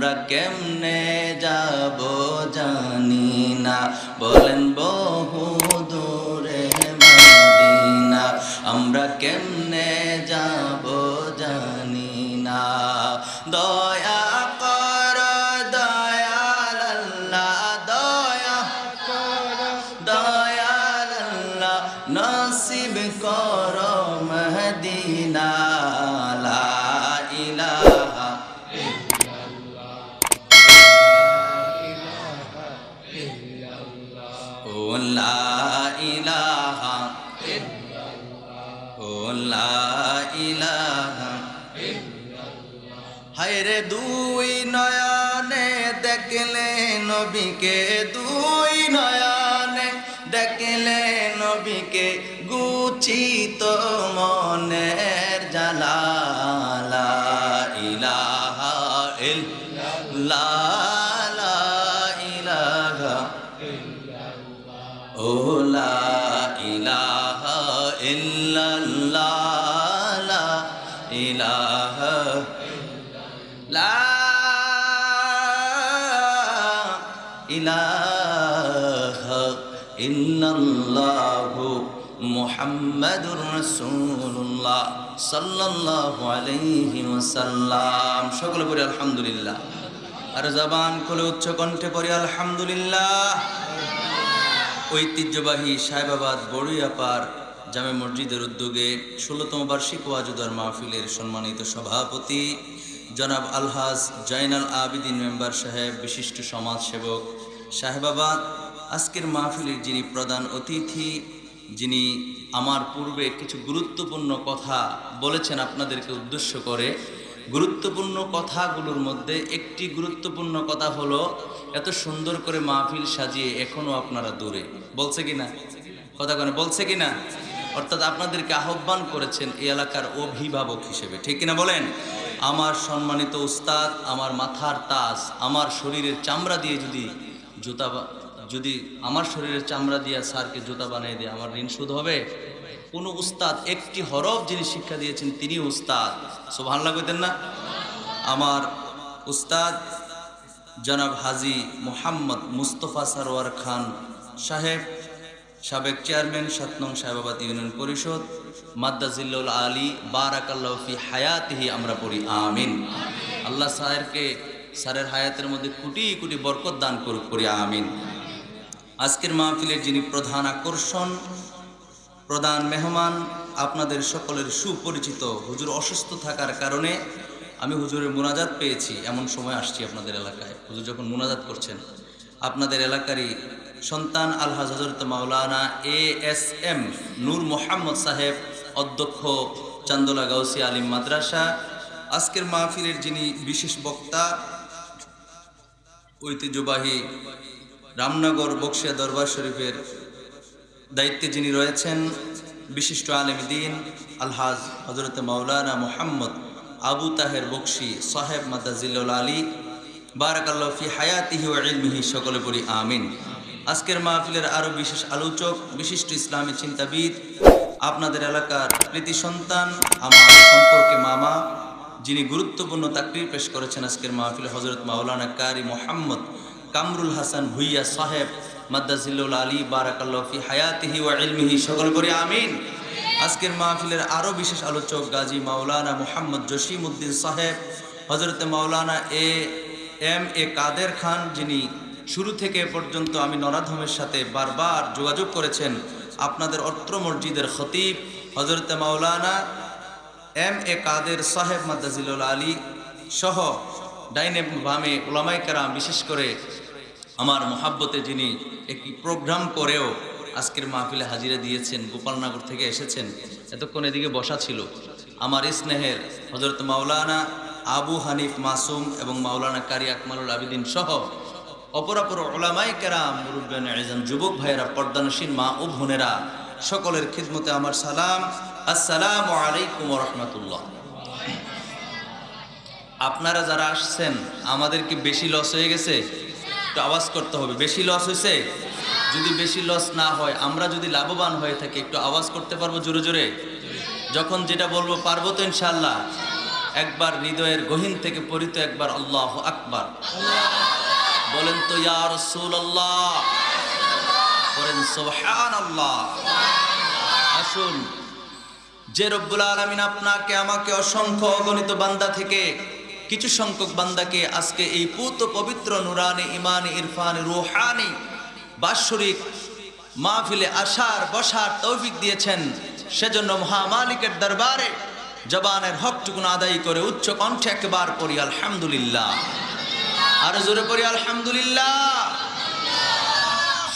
আমরা কেমনে যাব জানি না, বলেন বহু দূরে মদিনা, আমরা কেমনে যাব জানি না। দয়া কর দয়াল আল্লাহ, দয়া কর দয়াল আল্লাহ, নসিব কর মদিনা। লা ইলাহা ও লা ইলাহা ও লা ইলাহা। হায়রে দুই নয়নে দেখলে নবীকে, দুই নয়নে দেখলে নবীকে, গুচিত মনের জালা। লা ইলাহা ইল্লাল্লাহ, লা ইলাহা ও লা ইলাহা ইল্লাল্লাহ, লা ইলাহা লা ইলাহা ইল্লাল্লাহু মুহাম্মাদুর রাসূলুল্লাহ সাল্লাল্লাহু আলাইহি ওয়াসাল্লাম। সকলে পড়ি আলহামদুলিল্লাহ। আর জবান খুলে উচ্চ কণ্ঠে পড়ি আলহামদুলিল্লাহ। ঐতিহ্যবাহী সাহেবাবাদ বড়ুইয়াপার জামে মসজিদের উদ্যোগে ১৬তম বার্ষিক ওয়াজুদার মাহফিলের সম্মানিত সভাপতি জনাব আলহাজ জয়নাল আবিদিন মেম্বার সাহেব, বিশিষ্ট সমাজসেবক সাহেবাবাদ, আজকের মাহফিলের যিনি প্রধান অতিথি, যিনি আমার পূর্বে কিছু গুরুত্বপূর্ণ কথা বলেছেন আপনাদেরকে উদ্দেশ্য করে। গুরুত্বপূর্ণ কথাগুলোর মধ্যে একটি গুরুত্বপূর্ণ কথা হলো, এত সুন্দর করে মাহফিল সাজিয়ে এখনো আপনারা দূরে। বলছে কিনা কথা কেন বলছে কিনা? অর্থাৎ আপনাদেরকে আহ্বান করেছেন এই এলাকার অভিভাবক হিসেবে, ঠিক কিনা বলেন? আমার সম্মানিত উস্তাদ, আমার মাথার তাজ, আমার শরীরের চামড়া দিয়ে যদি আমার শরীরের চামড়া দিয়ে স্যারকে জুতা বানিয়ে দিয়ে আমার ঋণ শোধ হবে? কোন উস্তাদ একটি হরফ যিনি শিক্ষা দিয়েছেন তিনি উস্তাদ। সুবহানাল্লাহ কইতেন না? আমার উস্তাদ জনাব হাজী মোহাম্মদ মুস্তফা সরওয়ার খান সাহেব, সাবেক চেয়ারম্যান ৭ নং সাহেবাবাদ ইউনিয়ন পরিষদ, মাদ্দাজিল্লুল আলী বারাকাল্লাহু ফি হায়াতিহি, আমরা পড়ি আমিন। আল্লাহ স্যারের হায়াতের মধ্যে কোটি কোটি বরকত দান করুক, করি আমিন। আজকের মাহফিলের যিনি প্রধান আকর্ষণ, প্রধান মেহমান, আপনাদের সকলের সুপরিচিত হুজুর অসুস্থ থাকার কারণে আমি হুজুরের মুনাজাত পেয়েছি, এমন সময় আসছি আপনাদের এলাকায়। হুজুর যখন মুনাজাত করছেন, আপনাদের এলাকারই সন্তান আলহাজ হযরত মাওলানা ASM নূর মোহাম্মদ সাহেব, অধ্যক্ষ চান্দোলা গাউসী আলিম মাদ্রাসা, আজকের মাহফিলের যিনি বিশেষ বক্তা, ঐতিহ্যবাহী রামনগর বক্সিয়া দরবার শরীফের দায়িত্বে যিনি রয়েছেন, বিশিষ্ট আলেম দ্বীন আলহাজ হযরত মাওলানা মুহাম্মদ আবু তাহের বক্সি সাহেব মাদ্দাজিল্লুল আলী বারাকাল্লাহু ফি হায়াতিহি ওয়া ইলমিহি, সকলে পড়ি আমিন। আজকের মাহফিলের আরো বিশেষ আলোচক, বিশিষ্ট ইসলামী চিন্তাবিদ, আপনাদের এলাকার প্রীতি সন্তান, আমার সম্পর্কে মামা, যিনি গুরুত্বপূর্ণ তাকরীর পেশ করেছেন আজকের মাহফিলে, হযরত মাওলানা কারি মোহাম্মদ কামরুল হাসান ভুইয়া সাহেব মাদ্দাজিল্লুল আলী বারাকাল্লাহু ফি হায়াতিহি ওয়া ইলমিহি, সকলে পড়ি আমিন। আজকের মাহফিলের আরো বিশেষ আলোচক গাজী মাওলানা মুহাম্মদ জসিমউদ্দিন সাহেব, হযরত মাওলানা AM কাদের খান, যিনি শুরু থেকে পর্যন্ত আমি নরাধমের সাথে বারবার যোগাযোগ করেছেন, আপনাদের অত্র মসজিদের খতিব হযরত মাওলানা MA কাদের সাহেব মাদ্দাজিল্লুল আলী সহ ডাইনে বামে উলামায়ে কেরাম, বিশেষ করে আমার মহাব্বতে যিনি একটি প্রোগ্রাম করেও আজকের মাহফিলে হাজিরা দিয়েছেন, গোপালনগর থেকে এসেছেন, এতক্ষণ এদিকে বসা ছিল, আমার স্নেহের হযরত মাওলানা আবু হানিফ মাসুম এবং মাওলানা কারি আকমালুল আবিদিন সহ অপরাপর উলামায়ে কেরাম, মুরব্বিয়ান আযম, যুবক ভাইয়েরা, পর্দানশীল মা ও বোনেরা, সকলের খিদমতে আমার সালাম, আসসালামু আলাইকুম ওয়া রাহমাতুল্লাহ। আপনারা যারা আসছেন, আমাদের কি বেশি লস হয়ে গেছে? একটু আওয়াজ করতে হবে। বেশি লস হয়েছে? যদি বেশি লস না হয়, আমরা যদি লাভবান হয়ে থাকি, একটু আওয়াজ করতে পারবো জোরে জোরে? যখন যেটা বলবো পারবো তো ইনশাআল্লাহ? একবার হৃদয়ের গহীন থেকে পড়িত একবার আল্লাহু আকবার। বলেন তো ইয়া রাসূলুল্লাহ, বলেন সুবহানাল্লাহ। আসুন, যে রব্বুল আলামিন আপনাকে আমাকে অসংখ্য অগণিত বান্দা থেকে কিছু সংখ্যক বান্দাকে আজকে এই পুত পবিত্র নুরানি ইমানি ইরফানি রুহানি বাৎসরিক মাহফিলে আসার বসার তৌফিক দিয়েছেন, সেজন্য মহামালিকের দরবারে জবানের হকটুকুন আদায় করে উচ্চ কণ্ঠে একবার পড়ি আলহামদুলিল্লাহ। আর জোরে পড়ি আলহামদুলিল্লাহ।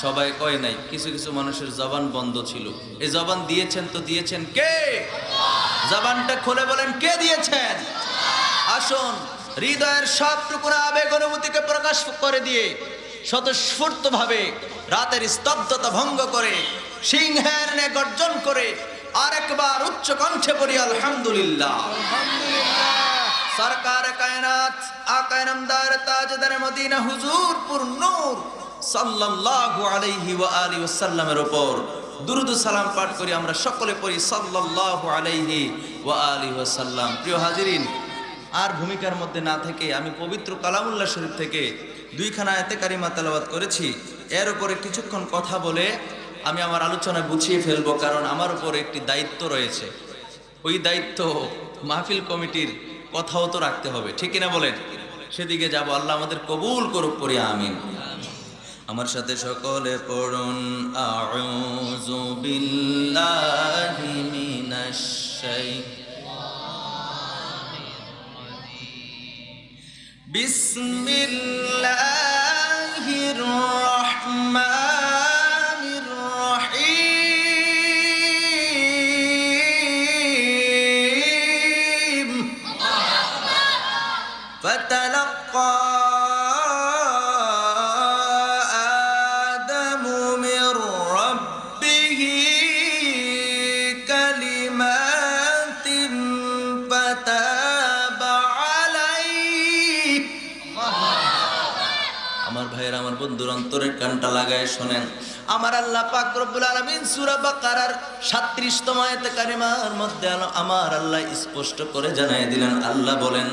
সবাই কয় নাই, কিছু কিছু মানুষের জবান বন্ধ ছিল। এই জবান দিয়েছেন তো দিয়েছেন কে? জবানটা খুলে বলেন কে দিয়েছেন? আসুন, হৃদয়ের সবটুকু আবেগ অনুভূতিকে প্রকাশ করে দিয়ে স্বতঃস্ফূর্ত ভাবে রাতের স্তব্ধতা ভঙ্গ করে সিংহের ন্যায় গর্জন করে আরেকবার উচ্চ কণ্ঠে পড়ি আলহামদুলিল্লাহ। সরকার কায়নাত আকা নামদার তাজদার মদিনা হুজুর পুর নূর সাল্লাল্লাহু আলাইহি ওয়া আলিহি ওয়াসাল্লামের উপর দুরূদ ও সালাম পাঠ করি আমরা সকলে পড়ি সাল্লাল্লাহু আলাইহি ওয়া আলিহি ওয়াসাল্লাম। প্রিয় হাজিরিন, আর ভূমিকার মধ্যে না থেকে আমি পবিত্র কালামুল্লাহ শরীফ থেকে দুইখানা আয়াতে কারিমা তেলাওয়াত করেছি। এর উপরে কিছুক্ষণ কথা বলে আমি আমার আলোচনা গুছিয়ে ফেলবো, কারণ আমার উপর একটি দায়িত্ব রয়েছে। ওই দায়িত্ব মাহফিল কমিটির কথাও তো রাখতে হবে, ঠিক কিনা বলেন? সেদিকে যাব। আল্লাহ আমাদের কবুল করুক, পড়ি আমিন। আমার সাথে সকলে পড়ুন আউযু বিল্লাহি মিনাশ শাইতানির রাজিম বিসমিল্লাহির রাহমানির রহিম ফাতালাক্কা বন্ধুর অন্তরের কানটা লাগায় শোনেন। আমার আল্লাহ পাক রব্বুল আলামিন সূরা বাকারার ৩৭তম আয়াতে কারিমার মধ্যে আমার আল্লাহ স্পষ্ট করে জানিয়ে দিলেন। আল্লাহ বলেন,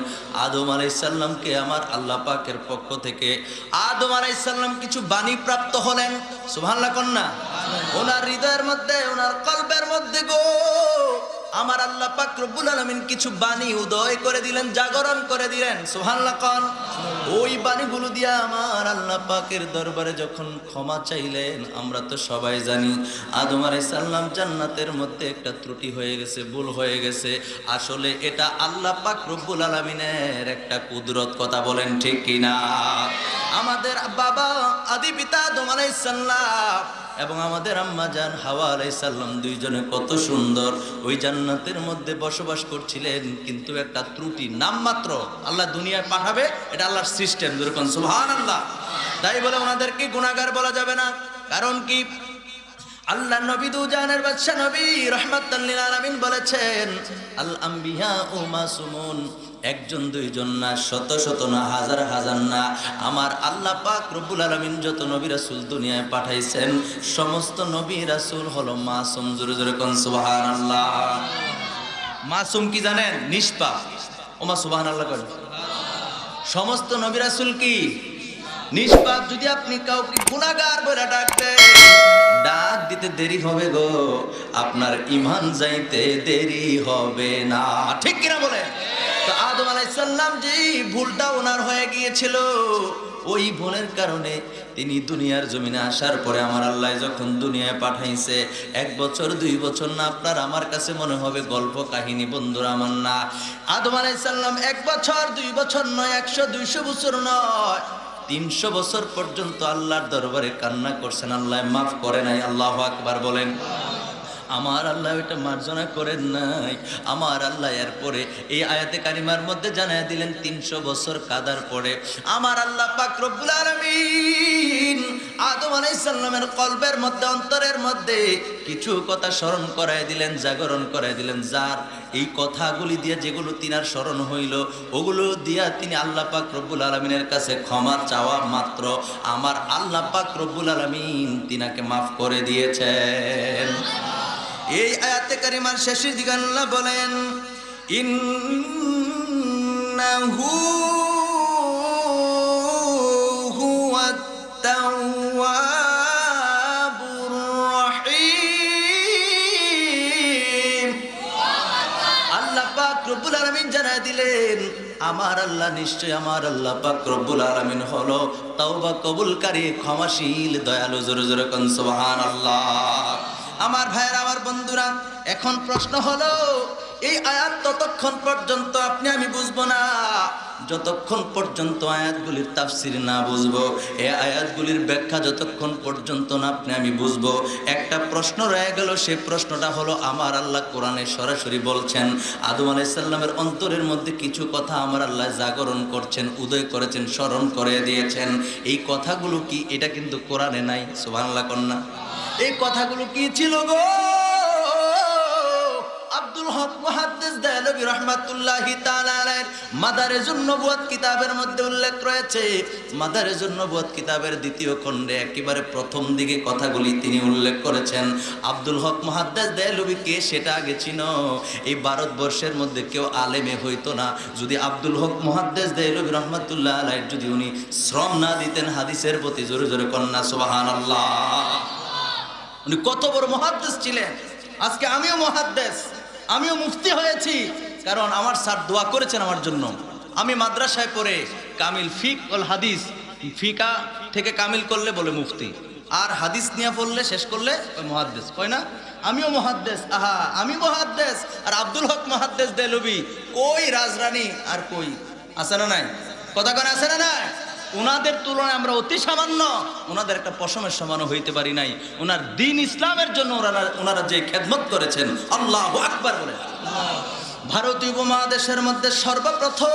আদম আলাইহিস সালামকে আমার আল্লাহ পাকের পক্ষ থেকে আদম আলাইহিস সালাম কিছু বাণী প্রাপ্ত হলেন। সুবহানাল্লাহ কন্না। ওনার হৃদয়ের মধ্যে, ওনার কলবের মধ্যে গো আমার আল্লাহ পাক রব্বুল আলামিন কিছু বাণী উদয় করে দিলেন, জাগরণ করে দিলেন। সুবহানাল্লাহ কোন। ওই বাণীগুলো দিয়া আমার আল্লাহ পাকের দরবারে যখন ক্ষমা চাইলেন, আমরা তো সবাই জানি আদম আলাইহিস সালাম জান্নাতের মধ্যে একটা ত্রুটি হয়ে গেছে, ভুল হয়ে গেছে। আসলে এটা আল্লাহ পাক রব্বুল আলামিনের একটা কুদরত। কথা বলেন ঠিক কিনা? আমাদের বাবা আদি পিতা আদম আলাইহিস সালাম এবং আমাদের আম্মা জান হাওয়া আলাইহিস সালাম দুইজনে কত সুন্দর ওই জান্নাতের মধ্যে বসবাস করছিলেন, কিন্তু একটা ত্রুটি নামমাত্র আল্লাহ দুনিয়ায় পাঠাবে, এটা আল্লাহর সিস্টেম। যেরকম সুবহানাল্লাহ। তাই বলে ওনাদেরকে গুনাহগার বলা যাবে না। কারণ কি? আল্লাহ নবী দুজানের বাদশা নবী রাহমাতাল লিল আলামিন বলেছেন, আল আম্বিয়া ও মাসুমুন, একজন দুইজন না, শত শত না, হাজার হাজার না, আমার আল্লাহ পাক রব্বুল আলামিন যত নবী রাসূল দুনিয়ায় পাঠাইছেন সমস্ত নবী রাসূল হলো মাসুম। জোরে জোরে কোন সুবহানাল্লাহ। মাসুম কি জানেন? নিষ্পাপ। ওমা সুবহানাল্লাহ করেন। সমস্ত নবী রাসূল কি নিষ্পাপ। যদি আপনি কাউকে গুনাহগার বলে ডাক দিতে দেরি হবে গো, আপনার ঈমান যাইতে দেরি হবে না, ঠিক কিনা বলে? তো আদম আলাইহিস সালাম যে ভুলটা ওনার হয়ে গিয়েছিল, ওই ভুলের কারণে তিনি দুনিয়ার জমিনে আসার পরে আমার আল্লাহ যখন দুনিয়ায় পাঠাইছে, 1 বছর 2 বছর না, আপনার আমার কাছে মনে হবে গল্প কাহিনী। বন্ধুরা আমার না, আদম আলাইহিস সালাম 1 বছর 2 বছর নয়, 100-200 বছর নয়, 300 বছর পর্যন্ত আল্লাহর দরবারে কান্না করছেন, আল্লাহ মাফ করে নাই। আল্লাহু আকবার বলেন। আমার আল্লাহ এটা মার্জনা করেন নাই। আমার আল্লাহ এরপরে এই আয়াতে কারিমার মধ্যে জানায় দিলেন 300 বছর কাদার পরে আমার আল্লাহ পাক রব্বুল আলামিন আদম আলাইহিস সালামের কলবের মধ্যে, অন্তরের মধ্যে কিছু কথা স্মরণ করায় দিলেন, জাগরণ করায় দিলেন। যার এই কথাগুলি দিয়ে যেগুলো তিনার স্মরণ হইল, ওগুলো দিয়া তিনি আল্লাহ পাক রব্বুল আলামিনের কাছে ক্ষমা চাওয়া মাত্র আমার আল্লাহ পাক রব্বুল আলামিন তিনাকে মাফ করে দিয়েছেন। এই আয়াতে কারিমার শেষের দিকে আল্লাহ বলেন, ইন্নাহু হুয়াত তাওয়াবুর রহিম। আল্লাহ পাক রব্বুল আলামিন জানায় দিলেন, আমার আল্লাহ নিশ্চয় আমার আল্লাহ পাক রব্বুল আলামিন হলো তওবা কবুলকারী, ক্ষমাশীল, দয়ালু। জোরে জোরে কোন সুবহানাল্লাহ। আমার ভাইয়েরা, আমার বন্ধুরা, এখন প্রশ্ন হলো, এই আয়াত ততক্ষণ পর্যন্ত আপনি আমি বুঝবো না যতক্ষণ পর্যন্ত আয়াতগুলির তাফসীর না বুঝবো, এই আয়াতগুলির ব্যাখ্যা যতক্ষণ পর্যন্ত না আপনি আমি বুঝবো। একটা প্রশ্ন রয়ে গেল, সেই প্রশ্নটা হলো, আমার আল্লাহ কোরআনে সরাসরি বলছেন আদম আলাইহিস সালামের অন্তরের মধ্যে কিছু কথা আমার আল্লাহ জাগরণ করছেন, উদয় করেছেন, স্মরণ করে দিয়েছেন। এই কথাগুলো কি? এটা কিন্তু কোরআনে নাই। সুবহানাল্লাহ কন্যা। এই কথাগুলো কি ছিল গো? আব্দুল হক মুহাদ্দিস দেহলভী রাহমাতুল্লাহি তাআলা আলাইহির মাদারিজুন নবুওয়াত কিতাবের মধ্যে উল্লেখ রয়েছে। মাদারিজুন নবুওয়াত কিতাবের দ্বিতীয় খণ্ডে একেবারে প্রথম দিকে কথাগুলি তিনি উল্লেখ করেছেন। আব্দুল হক মুহাদ্দিস দেহলভী কে সেটা আগে চিনো। এই ভারতবর্ষের মধ্যে কেউ আলেমে হইতো না যদি আব্দুল হক মুহাদ্দিস দেহলভী রাহমাতুল্লাহ আলাইহির যদি উনি শ্রম না দিতেন হাদিসের প্রতি। জোরে জোরে কন্যা সুবহানাল্লাহ। উনি কত বড় মুহাদ্দিস ছিলেন। আজকে আমিও মুহাদ্দিস, আমিও মুফতি হয়েছি, কারণ আমার স্যার দোয়া করেছেন আমার জন্য। আমি মাদ্রাসায় পড়ে কামিল ফিক ওল হাদিস, ফিকা থেকে কামিল করলে বলে মুফতি, আর হাদিস নিয়ে পড়লে শেষ করলে ওই মুহাদ্দিস, কয় না? আমিও মুহাদ্দিস। আহা, আমি মুহাদ্দিস আর আব্দুল হক মুহাদ্দিস দেহলভী কই রাজরানী আর কই আছে না নাই? কথা কোন আছে না নাই? ওনাদের তুলনায় আমরা অতি সামান্য, ওনাদের একটা পশমের সমানও হইতে পারি নাই। ওনার দ্বীন ইসলামের জন্য ওনারা যে খেদমত করেছেন, আল্লাহু আকবার বলে। ভারতীয় উপমহাদেশের মধ্যে সর্বপ্রথম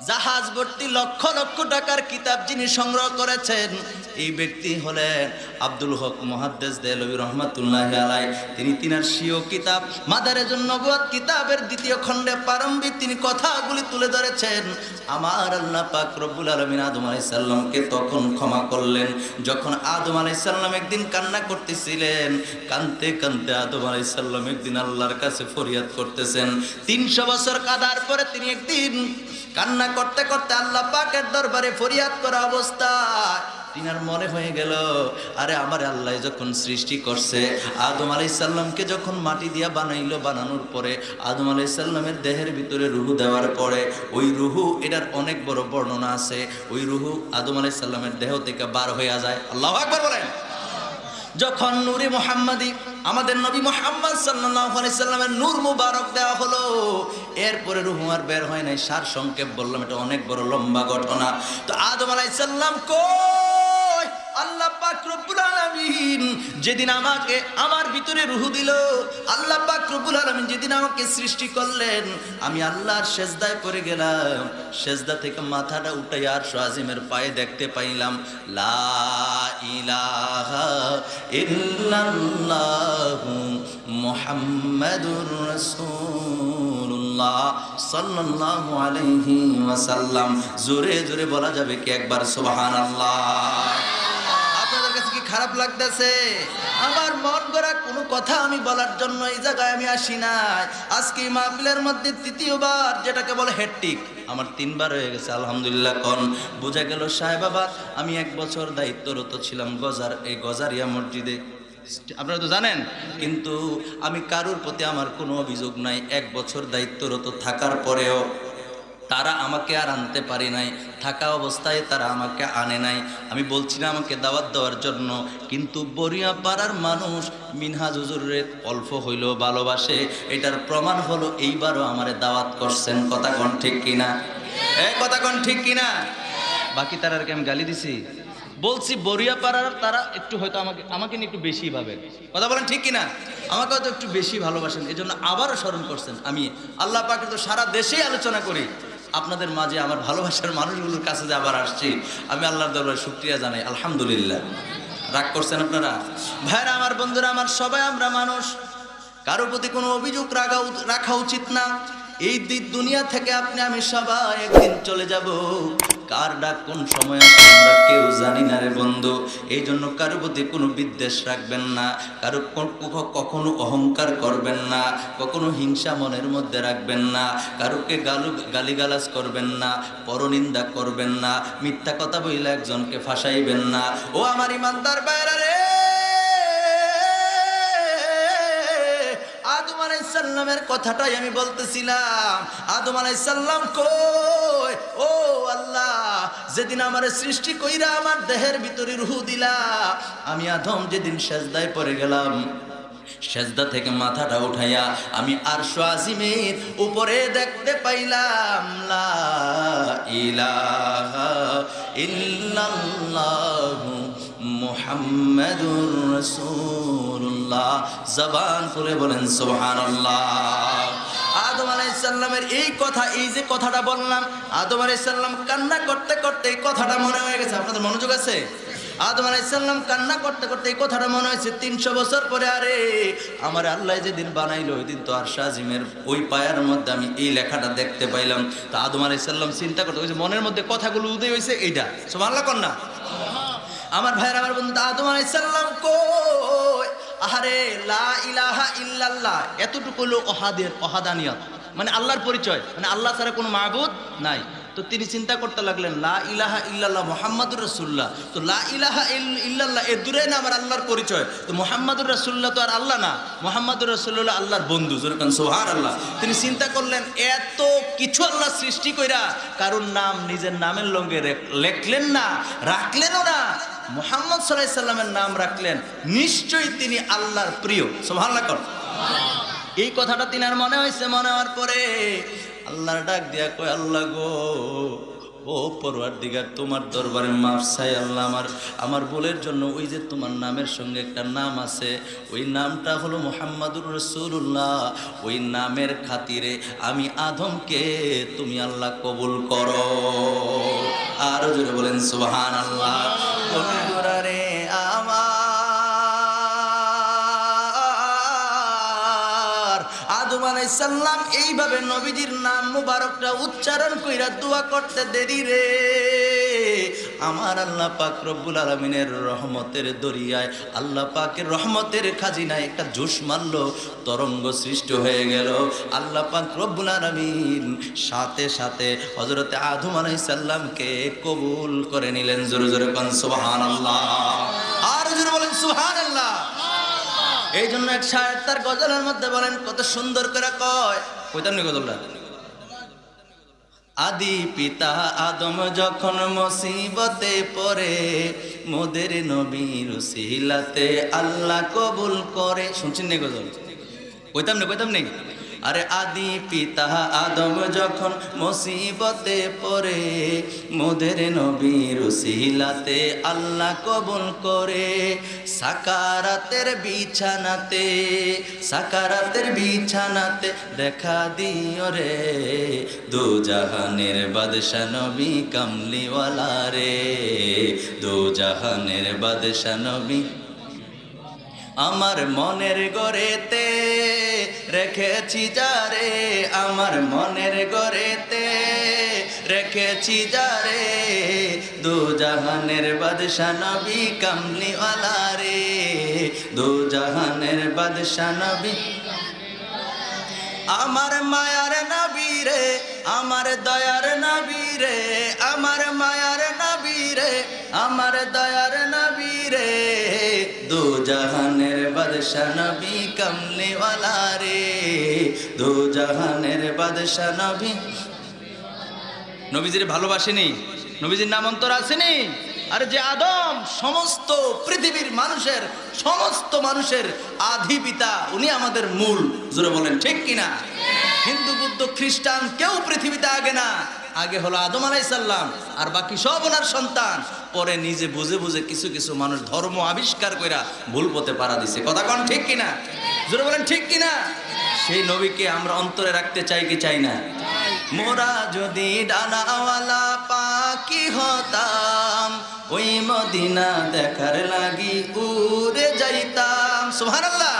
জাহাজ ভর্তি লক্ষ লক্ষ টাকার কিতাব যিনি সংগ্রহ করেছেন, এই ব্যক্তি হলেন আব্দুল হক মুহাদ্দিস দেহলভী রাহমাতুল্লাহি আলাইহি। তিনি তিনার স্বীয় কিতাব মাদারিজুন নবুওয়াত কিতাবের দ্বিতীয় খণ্ডে প্রারম্ভিক তিনি কথাগুলি তুলে ধরেছেন। আমার আল্লাহ পাক রব্বুল আলামিন আদম আলাইহিস সালামকে তখন ক্ষমা করলেন যখন আদম আলাইহিস সালাম একদিন কান্না করতেছিলেন। কাঁদতে কাঁদতে আদম আলাইহিস সালাম একদিন আল্লাহর কাছে ফরিয়াদ করতেছেন। 300 বছর কাঁদার পরে তিনি একদিন কান্না করতে করতে আল্লাহ পাকের দরবারে ফরিয়াদ করা অবস্থায় তিনার মনে হয়ে গেল, আরে আমার আল্লাহ যখন সৃষ্টি করছে, আদম আলাইহিস সালামকে যখন মাটি দিয়া বানাইলো, বানানোর পরে আদম আলাইহিস সালামের দেহের ভিতরে রুহু দেওয়ার পরে ওই রুহু, এটার অনেক বড় বর্ণনা আছে, ওই রুহু আদম আলাইহিস সালামের দেহ থেকে বার হয়ে যায়। আল্লাহু আকবার বলেন। যখন নূরে মুহাম্মাদি আমাদের নবী মুহাম্মদ সাল্লাল্লাহু আলাইহি সাল্লামের নূর মুবারক দেওয়া হলো, এরপরে রূহ আর বের হয় নাই। সার সংক্ষেপ বললাম, এটা অনেক বড় লম্বা ঘটনা। তো আদম আলাইহিস সালাম কই? আল্লাহ পাক রব্বুল আলামিন যেদিন আমাকে আমার ভিতরে রূহ দিল, আল্লাহ পাক রব্বুল আলামিন যেদিন আমাকে সৃষ্টি করলেন, আমি আল্লাহর সেজদায় পড়ে গেলাম। সেজদা থেকে মাথাটা উঠাই আরশ আজিমের পায়ে দেখতে পাইলাম লা ইলাহা ইল্লাল্লাহু মুহাম্মাদুর রাসূলুল্লাহ সাল্লাল্লাহু আলাইহি ওয়াসাল্লাম। জোরে জোরে বলা যাবে কি একবার সুবহানাল্লাহ? আপনাদের কাছে কি খারাপ লাগতেছে? আমার মন গড়া কোনো কথা আমি বলার জন্য এই জায়গায় আমি আসি নাই। আজকে মাহফিলের মধ্যে তৃতীয়বার, যেটাকে বলে হেডটিক, আমার 3 বার হয়ে গেছে আলহামদুলিল্লাহ। কোন বোঝা গেল সাহেবাবাদ। আমি 1 বছর দায়িত্বরত ছিলাম এই গজারিয়া মসজিদে, আপনারা তো জানেন। কিন্তু আমি কারোর প্রতি আমার কোনো অভিযোগ নাই। 1 বছর দায়িত্বরত থাকার পরেও তারা আমাকে আর আনতে পারে নাই, থাকা অবস্থায় তারা আমাকে আনে নাই। আমি বলছি না আমাকে দাওয়াত দেওয়ার জন্য, কিন্তু বরিয়া পাড়ার মানুষ মিনহাজ হুজুরের অল্প হইলেও ভালোবাসে, এটার প্রমাণ হলো এইবারও আমারে দাওয়াত করছেন। কথা কোন ঠিক কিনা? কথা কোন ঠিক কিনা? বাকি তারাকে আমি গালি দিছি? বলছি বরিয়া পাড়ার তারা একটু হয়তো আমাকে নিয়ে একটু বেশি ভাবেন। কথা বলেন ঠিক কিনা? আমাকে হয়তো একটু বেশি ভালোবাসেন, এই জন্য আবারও স্মরণ করছেন। আমি আল্লাহ পাকের তো সারা দেশেই আলোচনা করি, আপনাদের মাঝে আমার ভালোবাসার মানুষগুলোর কাছে যে আবার আসছি, আমি আল্লাহর দরবারে শুকরিয়া জানাই আলহামদুলিল্লাহ। রাগ করছেন আপনারা? ভাইরা আমার, বন্ধুরা আমার, সবাই আমরা মানুষ, কারোর প্রতি কোনো অভিযোগ রাখা উচিত না। এই দুনিয়া থেকে আপনি আমি সবাই একদিন চলে যাব। কার ডাক কোন সময় আসে আমরা কেউ জানি না রে বন্ধু। এই জন্য কারো প্রতি কোনো বিদ্বেষ রাখবেন না, কারো কখনো অহংকার করবেন না, কখনো হিংসা মনের মধ্যে রাখবেন না, কারোকে গালিগালাজ করবেন না, পরনিন্দা করবেন না, মিথ্যা কথা বইলে একজনকে ফাঁসাইবেন না। ও আমার ইমানদার ভাইরা রে, আদম আলাইহিস সালামের কথাটাই আমি বলতেছিলাম। আদম আলাইহিস সালাম কই, ও আল্লাহ, যেদিন আমার সৃষ্টি কইরা আমার দেহের ভিতরে রূহ দিলা, আমি আদম যেদিন সিজদায় পড়ে গেলাম, সিজদা থেকে মাথাটা উঠাইয়া আমি আরশ আজিমের উপরে দেখতে পাইলাম লা ইলাহা ইল্লাল্লাহু মুহাম্মাদুর রাসূলুল্লাহ। জবান খুলে বলেন সুবহানাল্লাহ। আদম আলাইহিস সালামের এই কথা, এই যে কথাটা বললাম, আদম আলাইহিস সালাম কান্না করতে করতে এই কথাটা মনে হয়ে গেছে। আপনাদের মনোযোগ আছে? আদম আলাইহিস সালাম কান্না করতে করতে এই কথাটা মনে হয়েছে 300 বছর পরে, আরে আমার আল্লাহ যেদিন বানাইলো ওই দিন তো আরশ আজিমের ওই পায়ার মধ্যে আমি এই লেখাটা দেখতে পাইলাম। তো আদম আলাইহিস সালাম চিন্তা করতে, ওই যে মনের মধ্যে কথাগুলো উদয় হয়েছে, এইটা সুবহানাল্লাহ কোন না? আমার ভাইয়ের, আমার বন্ধু, আদম আলাইহিস সালাম কই, আরে লা ইলাহা ইল্লাল্লাহ এতটুকু হলো অহাদানিয়ত, মানে আল্লাহর পরিচয়, মানে আল্লাহ ছাড়া কোনো মাবুদ নাই। তো তিনি চিন্তা করতে লাগলেন লা ইলাহা ইল্লাল্লাহ মুহাম্মাদুর রাসূলুল্লাহ। তো লা ইলাহা ইল্লাল্লাহ এর দূরে না আমার আল্লাহর পরিচয়। তো মুহাম্মাদুর রাসূলুল্লাহ তো আর আল্লাহ না, মুহাম্মাদুর রাসূলুল্লাহ আল্লাহর বন্ধু। যেরকম সুবহানাল্লাহ। তিনি চিন্তা করলেন এত কিছু আল্লাহ সৃষ্টি কইরা কারণ নাম নিজের নামের লঙ্গে লেখলেন না, রাখলেনও না, মুহাম্মদ সাল্লাল্লাহু আলাইহি সাল্লামের নাম রাখলেন, নিশ্চয়ই তিনি আল্লাহর প্রিয়। সুবহানাল্লাহ কর। এই কথাটা তিনার মনে হয়েছে। মনে হওয়ার পরে আল্লাহর ডাক দিয়া কয়, আল্লাহ গো, ও পরওয়ারদিগার, তোমার দরবারে মাফ চাই আল্লাহ, আমার ভুলের জন্য ওই যে তোমার নামের সঙ্গে একটা নাম আছে, ওই নামটা হলো মুহাম্মাদুর রাসূলুল্লাহ, ওই নামের খাতিরে আমি আদমকে তুমি আল্লাহ কবুল করো। আর জোরে বলেন সুবহানাল্লাহ। রে আমার আদম আলাইহিস সালাম এইভাবে নবীজির নাম মুবারকটা উচ্চারণ কইরা দোয়া করতে দেরি রে, আমার আল্লাহ পাক রব্বুল আলামিনের রহমতের দরিয়ায়, আল্লাহ পাকের রহমতের খাজিনায় একটা জোশ মারল, তরঙ্গ সৃষ্টি হয়ে গেল। আল্লাহ পাক রব্বুল আলামিন সাথে সাথে হযরতে আদম আলাইহিস সালামকে কবুল করে নিলেন। জোরে জোরে কোন সুবহানাল্লাহ। আর জোরে বলেন সুবহানাল্লাহ। এই জন্য এক শায়ের তার গজলের মধ্যে বলেন, কত সুন্দর করে কয়, কইতাম নি গজলটা? আদি পিতা আদম যখন মুসিবতে পড়ে, মোদের নবীর উসিলাতে আল্লাহ কবুল করে। শুনছেন নি গজল? কইতাম নি? আরে আদি পিতা আদম যখন মুসিবতে পড়ে, মোদের নবীর উসিলাতে আল্লাহ কবুল করে। সাকারাতের বিছানাতে দেখা দিও রে, দু জাহানের বাদশা নবী কামলিওয়ালা রে, দু জাহানের বাদশা নবী। আমার মনের গড়েতে রেখেছি যারে, আমার মনের গড়েতে রেখেছি যারে, দু জাহানের বাদশা নবী কামলিওয়ালা রে, দু জাহানের বাদশা নবী। আমার মায়ার নবী রে, আমার দয়ার নবী রে, আমার মায়ার নবী রে, আমার দয়ার নবী রে, দু জাহানের বাদশা নবী কামলিওয়ালা রে, দু জাহানের বাদশা নবী। নবীজির ভালোবাসেনি? নবীজির নাম অন্তর আসেনি? আরে যে আদম সমস্ত পৃথিবীর সমস্ত মানুষের আদি পিতা, উনি আমাদের মূল। জোরে বলেন ঠিক কিনা? হিন্দু বুদ্ধ খ্রিস্টান কেউ পৃথিবীতে আগে না, আগে হলো আদম আলাইহিস সালাম, আর বাকি সব ওনার সন্তান। পরে নিজে বুঝে বুঝে কিছু কিছু মানুষ ধর্ম আবিষ্কার কইরা ভুল পথে পাড়া দিছে। কথা কোন ঠিক কিনা? জোরে বলেন ঠিক কিনা? সেই নবীকে আমরা অন্তরে রাখতে চাই কি চাই না? মোরা যদি ডানাওয়ালা পাখি হতাম, ওই মদিনা দেখার লাগি উড়ে যাইতাম। সুবহানাল্লাহ।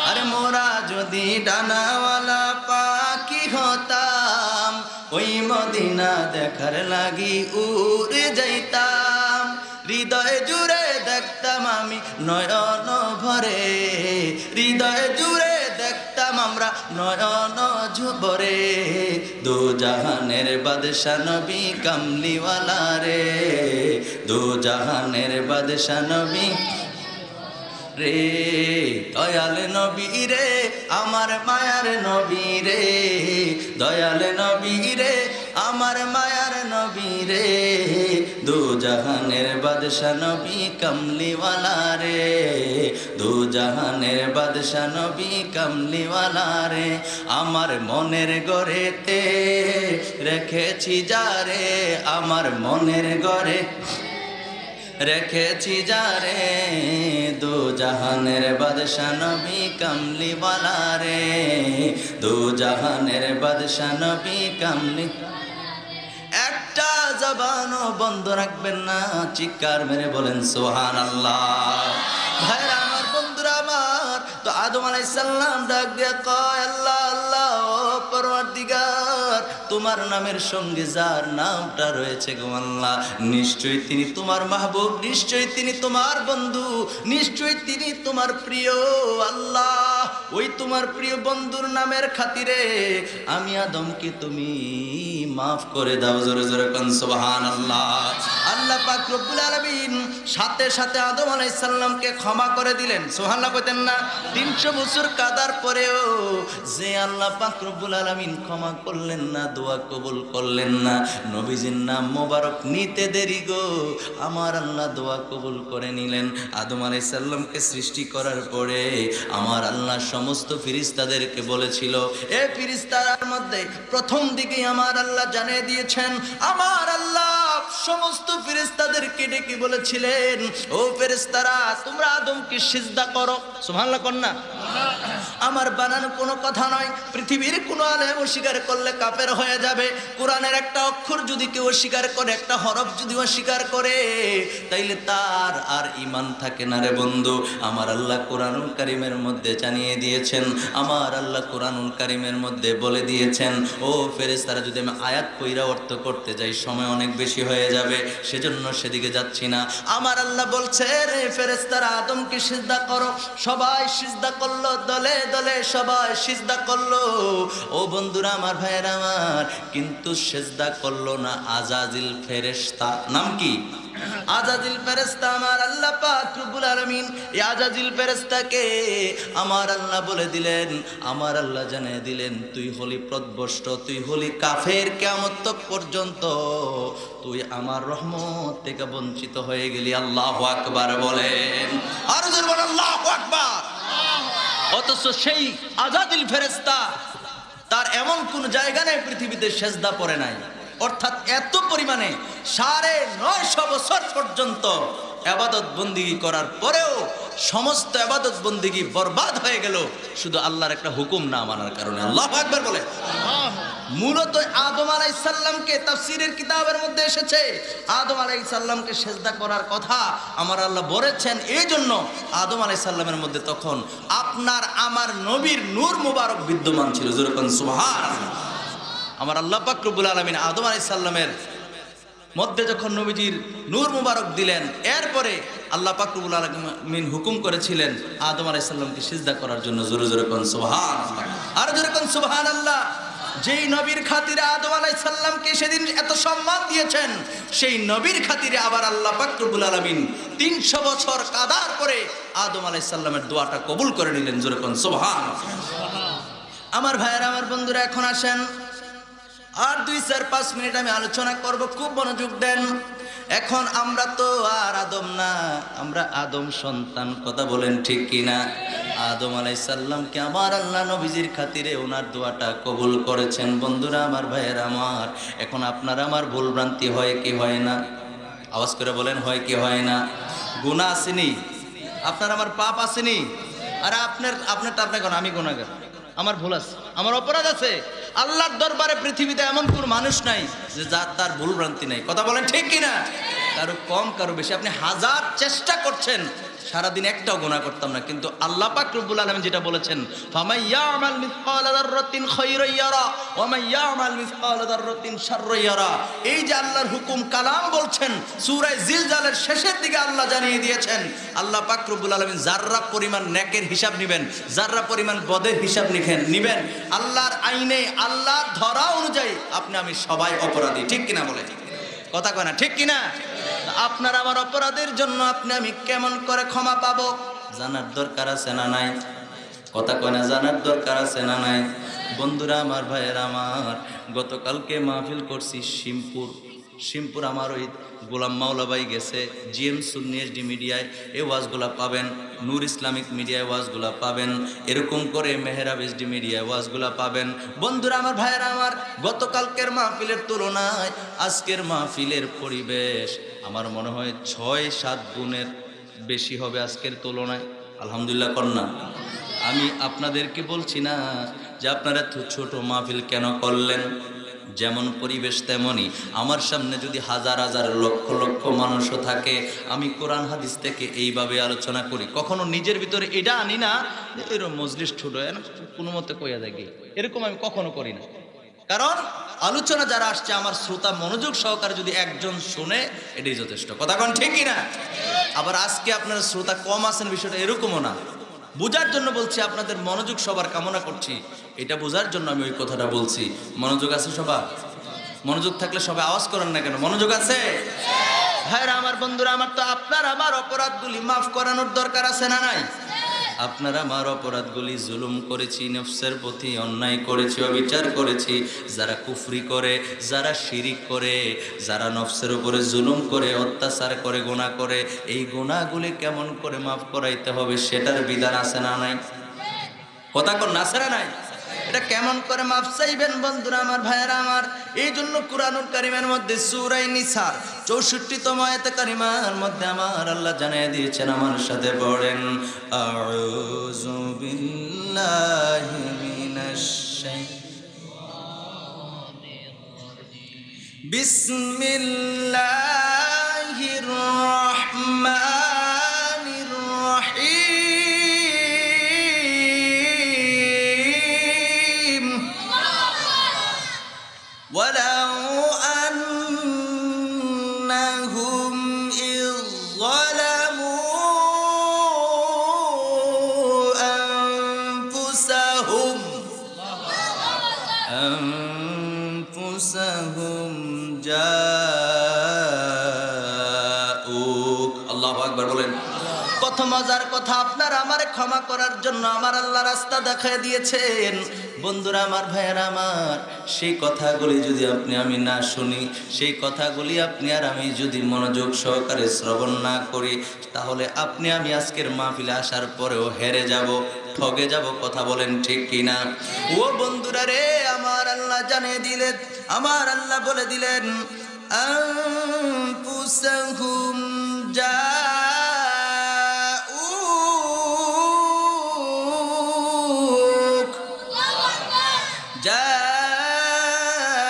আরে মোরা যদি ডানাওয়ালা পাখি হতাম, ওই মদিনা দেখার লাগি উড়ে যাইতাম। হৃদয় জুড়ে দেখতাম আমি নয়ন ভরে, হৃদয় জুড়ে দেখতাম আমরা নয়ন ভরে। দু জাহানের বাদশা নবী কামলিওয়ালা রে, দু জাহানের বাদশা নবী রে, দয়াল নবী রে আমার মায়ার নবী রে, দয়াল নবী রে আমার মায়ার নবী রে। দু জাহানের বাদশা নবী কামলিওয়ালা রে, দু জাহানের বাদশা নবী কামলিওয়ালা রে। আমার মনের ঘরেতে রেখেছি যারে, আমার মনের ঘরে রেখেছি যারে, দু জাহানের বাদশা নবী কামলিওয়ালা রে, দু জাহানের বাদশা নবী কামলি। একটা জবানও বন্ধ রাখবেন না, চিৎকার মেরে বলেন সুবহানাল্লাহ। ভাইরা আমার, বন্ধুরা আমার, তো আদম আলাইহিস সালাম ডাক দিয়ে কয়, আল্লাহ আল্লাহ ও পরওয়ারদিগার, তোমার নামের সঙ্গে যার নামটা রয়েছে গো আল্লাহ, নিশ্চয়ই তিনি তোমার মাহবুব, নিশ্চয়ই তিনি তোমার বন্ধু, নিশ্চয়ই তিনি তোমার প্রিয়। আল্লাহ, ওই তোমার প্রিয় বন্ধুর নামের খাতিরে আমি আদমকে তুমি মাফ করে দাও। জোরে জোরে কোন সুবহানাল্লাহ। আল্লাহ পাক রব্বুল আলামিন সাথে সাথে আদম আলাইহিস সালামকে ক্ষমা করে দিলেন। সুবহানাল্লাহ কইতেন না? 300 বছর কাদার পরেও যে আল্লাহ পাক রব্বুল আলামিন ক্ষমা করলেন না, দোয়া কবুল করলেন না, নবীজির নাম মোবারক নিতে দেরি গো, আমার আল্লাহ দোয়া কবুল করে নিলেন। আদম আলাইহিস সালামকে সৃষ্টি করার পরে আমার আল্লাহ সমস্ত ফেরেশতাদেরকে বলেছিল, এই ফেরেশতাদের মধ্যে প্রথম দিকেই আমার আল্লাহ জানিয়ে দিয়েছেন, আমার আল্লাহ সমস্ত ফেরেশতাদেরকে ডেকে বলেছিলেন, ও ফেরেশতারা তোমরা আদমকে সিজদা করো। সুবহানাল্লাহ কোন না? আমার বানানো কোনো কথা নয়। পৃথিবীর কোনো আলেম অস্বীকার করলে কাফের হয়ে যাবে। কোরআনের একটা অক্ষর যদি কেউ অস্বীকার করে, একটা হরফ যদি অস্বীকার করে, তাইলে তার আর ঈমান থাকে না রে বন্ধু। আমার আল্লাহ কোরআনুল কারীমের মধ্যে জানিয়ে দিয়েছেন, আমার আল্লাহ কোরআনুল কারীমের মধ্যে বলে দিয়েছেন, ও ফেরেশতারা, যদি আমি আয়াত কইরা অর্থ করতে যাই সময় অনেক বেশি হয়ে যাবে, সেজন্য সেদিকে যাচ্ছি না। আমার আল্লাহ বলছে, রে ফেরেশতারা আদমকে সিজদা করো। সবাই সিজদা করলো, দলে দলে সবাই সিজদা করলো। ও বন্ধুরা আমার, ভাইয়েরা আমার, কিন্তু সিজদা করলো না আজাজিল ফেরেশতা। নাম কি? আজাজিল ফেরেশতা। আমার আল্লাহ পাক রব্বুল আলামিন এই আজাজিল ফেরেশতাকে আমার আল্লাহ বলে দিলেন, আমার আল্লাহ জানিয়ে দিলেন, তুই হলি প্রদভষ্ট, তুই হলি কাফের, কিয়ামত পর্যন্ত তুই আমার রহমত থেকে বঞ্চিত হয়ে গেলি। আল্লাহু আকবার বলেন, আর জোরে বলেন আল্লাহু আকবার। অথচ সেই আজাদিল ফেরেশতা তার এমন কোন জায়গা নেই পৃথিবীতে সেজদা পড়ে নাই। অর্থাৎ এত পরিমাণে 950 বছর পর্যন্ত ইবাদত বন্দিগি করার পরেও সমস্ত ইবাদত বন্দিগি বরবাদ হয়ে গেল শুধু আল্লাহর একটা হুকুম না মানার কারণে। আল্লাহু আকবার বলে। মূলত আদম আলাইহিস সালামকে তাফসীরের কিতাবের মধ্যে এসেছে, আদম আলাইহিস সালামকে সিজদা করার কথা আমার আল্লাহ বলেছেন। এই জন্য আদম আলাইহিস সালামের মধ্যে তখন আপনার আমার নবীর নূর মুবারক বিদ্যমান ছিল। জোরে কোন সুবহানাল্লাহ। আমার আল্লাহ পাক রব্বুল আলামিন আদম আলাইহিস সালামের মধ্যে যখন নবীজির নূর মুবারক দিলেন, এরপরে আল্লাহ পাক রব্বুল আলামিন হুকুম করেছিলেন আদম আলাইহিস সালামকে সিজদা করার জন্য। জোরে জোরে কোন সুবহানাল্লাহ। আর জোরে কোন সুবহানাল্লাহ। যেই নবীর খাতিরে আদম আলাইহিস সালামকে সেদিন এত সম্মান দিয়েছেন, সেই নবীর খাতিরে আবার আল্লাহ পাক রব্বুল আলামিন 300 বছর কাদার পরে আদম আলাইহিস সালামের দোয়াটা কবুল করে নিলেন। জোরে কোন সুবহানাল্লাহ। আমার ভাইয়েরা, আমার বন্ধুরা, এখন আসেন আর 2-4-5 মিনিট আমি আলোচনা করব, খুব মনোযোগ দেন। এখন আমরা তো আর আদম না, আমরা আদম সন্তান। কথা বলেন ঠিক কিনা? আদম আলাইহিস সালামকে আমার আল্লাহ নবীজির খাতিরে ওনার দোয়াটা কবুল করেছেন। বন্ধুরা আমার, ভাইয়েরা আমার, এখন আপনার আমার ভুল ভ্রান্তি হয় কি হয় না? আওয়াজ করে বলেন, হয় কি হয় না? গুনাহ আসেনি? আপনার আমার পাপ আসেনি? আরে আপনারটা আপনি কোন, আমি গুনাহগার, আমার ভুল আছে, আমার অপরাধ আছে। আল্লাহর দরবারে পৃথিবীতে এমন কোন মানুষ নাই যে যার তার ভুল ভ্রান্তি নাই। কথা বলেন ঠিক কিনা? কারো কম কারো বেশি। আপনি হাজার চেষ্টা করছেন সারাদিন একটাও গুনাহ করতাম না, কিন্তু আল্লাহ পাক রব্বুল আলামিন যেটা বলেছেন, ফামান ইয়ামাল মিসকালা যাররাতিন খায়রান ইয়ারা ওয়া মান ইয়ামাল মিসকালা যাররাতিন শাররান ইয়ারা। এই যে আল্লাহর হুকুম কালাম বলছেন, সূরা জিলজালের শেষের দিকে আল্লাহ জানিয়ে দিয়েছেন, আল্লাহ পাক রব্বুল আলামিন যাররা পরিমাণ নেকের হিসাব নেবেন, যাররা পরিমাণ বদের হিসাব নেবেন। আল্লাহর আইনে, আল্লাহর ধরা অনুযায়ী আপনি আমি সবাই অপরাধী, ঠিক কিনা বলে? কথা কয় না, ঠিক কিনা? আপনার আমার অপরাধের জন্য আপনি আমি কেমন করে ক্ষমা পাবো, জানার দরকার আছে না নাই? কথা কয় না, জানার দরকার আছে না নাই? বন্ধুরা আমার, ভাইয়েরা আমার, গতকালকে মাহফিল করছি শিমপুর আমার ওই গোলাম মাওলা ভাই গেছে, জিএম সুন্নি এইচডি মিডিয়ায় এই ওয়াজগুলা পাবেন, নূর ইসলামিক মিডিয়ায় ওয়াজগুলা পাবেন, এরকম করে মেহরাব এইচডি মিডিয়ায় ওয়াজগুলা পাবেন। বন্ধুরা আমার, ভাইয়েরা আমার, গতকালকের মাহফিলের তুলনায় আজকের মাহফিলের পরিবেশ আমার মনে হয় 6-7 গুণের বেশি হবে আজকের তুলনায়। আলহামদুলিল্লাহ কন্যা। আমি আপনাদেরকে বলছি না যে আপনারা ছোট মাহফিল কেন করলেন, যেমন পরিবেশ তেমনই আমার সামনে যদি হাজার হাজার লক্ষ লক্ষ মানুষও থাকে, আমি কোরআন হাদিস থেকে এইভাবে আলোচনা করি, কখনো নিজের ভিতরে এটা আনি না এরকম মজলিস ছোট হয় না, কোনো মতে কইয়া দেখি, এরকম আমি কখনো করি না। কারণ আলোচনা যারা আসছে আমার শ্রোতা মনোযোগ সহকারে যদি একজন শুনে এটাই যথেষ্ট। কথা কোন ঠিক কিনা? আবার আজকে আপনার শ্রোতা কম আছেন বিষয়টা এরকমও না, বোঝার জন্য বলছি, আপনাদের মনোযোগ সবার কামনা করছি, এটা বোঝার জন্য আমি ওই কথাটা বলছি। মনোযোগ আছে সবার? মনোযোগ থাকলে সবাই আওয়াজ করেন না কেন? মনোযোগ আছে? ভাইরা আমার, বন্ধুরা আমার, তো আপনার আমার অপরাধগুলি মাফ করানোর দরকার আছে না নাই? আপনার আমার অপরাধগুলি, জুলুম করেছি, নফসের প্রতি অন্যায় করেছি, অবিচার করেছি, যারা কুফরি করে, যারা শিরিক করে, যারা নফসের উপরে জুলুম করে, অত্যাচার করে, গুনাহ করে, এই গুনাহগুলি কেমন করে মাফ করাইতে হবে সেটার বিধান আছে না নাই? কথা কোন আছে না নাই? এটা কেমন করে মাফ চাইবেন বন্ধুরা আমার, ভাইয়েরা আমার, এই জন্য কুরআনুল কারীমের মধ্যে সূরা নিসার 64তম আয়াতে কারিমার মধ্যে আমার আল্লাহ জানিয়ে দিয়েছেন, আমার সাথে পড়েন, আউযু বিল্লাহি মিনাশ শাইতানির রাজিম, বিসমিল্লাহির রাহমানির রাহিম, ওয়ালাউ আন্নাহুম ইয যালামু আনফুসাহুম জাউক। আল্লাহু আকবার বলেন। কত মজার কথা, আপনার আমারে ক্ষমা করার জন্য আমার আল্লাহ রাস্তা দেখায় দিয়েছেন। বন্ধুরা আমার, ভাইয়েরা আমার, সেই কথাগুলি যদি আপনি আমি না শুনি, সেই কথাগুলি আপনি আর আমি যদি মনোযোগ সহকারে শ্রবণ না করি, তাহলে আপনি আমি আজকের মাহফিলে আসার পরেও হেরে যাব, ঠগে যাব। কথা বলেন ঠিক কিনা? ও বন্ধুরা রে, আমার আল্লাহ জানিয়ে দিলেন, আমার আল্লাহ বলে দিলেন, আনফুসাহুম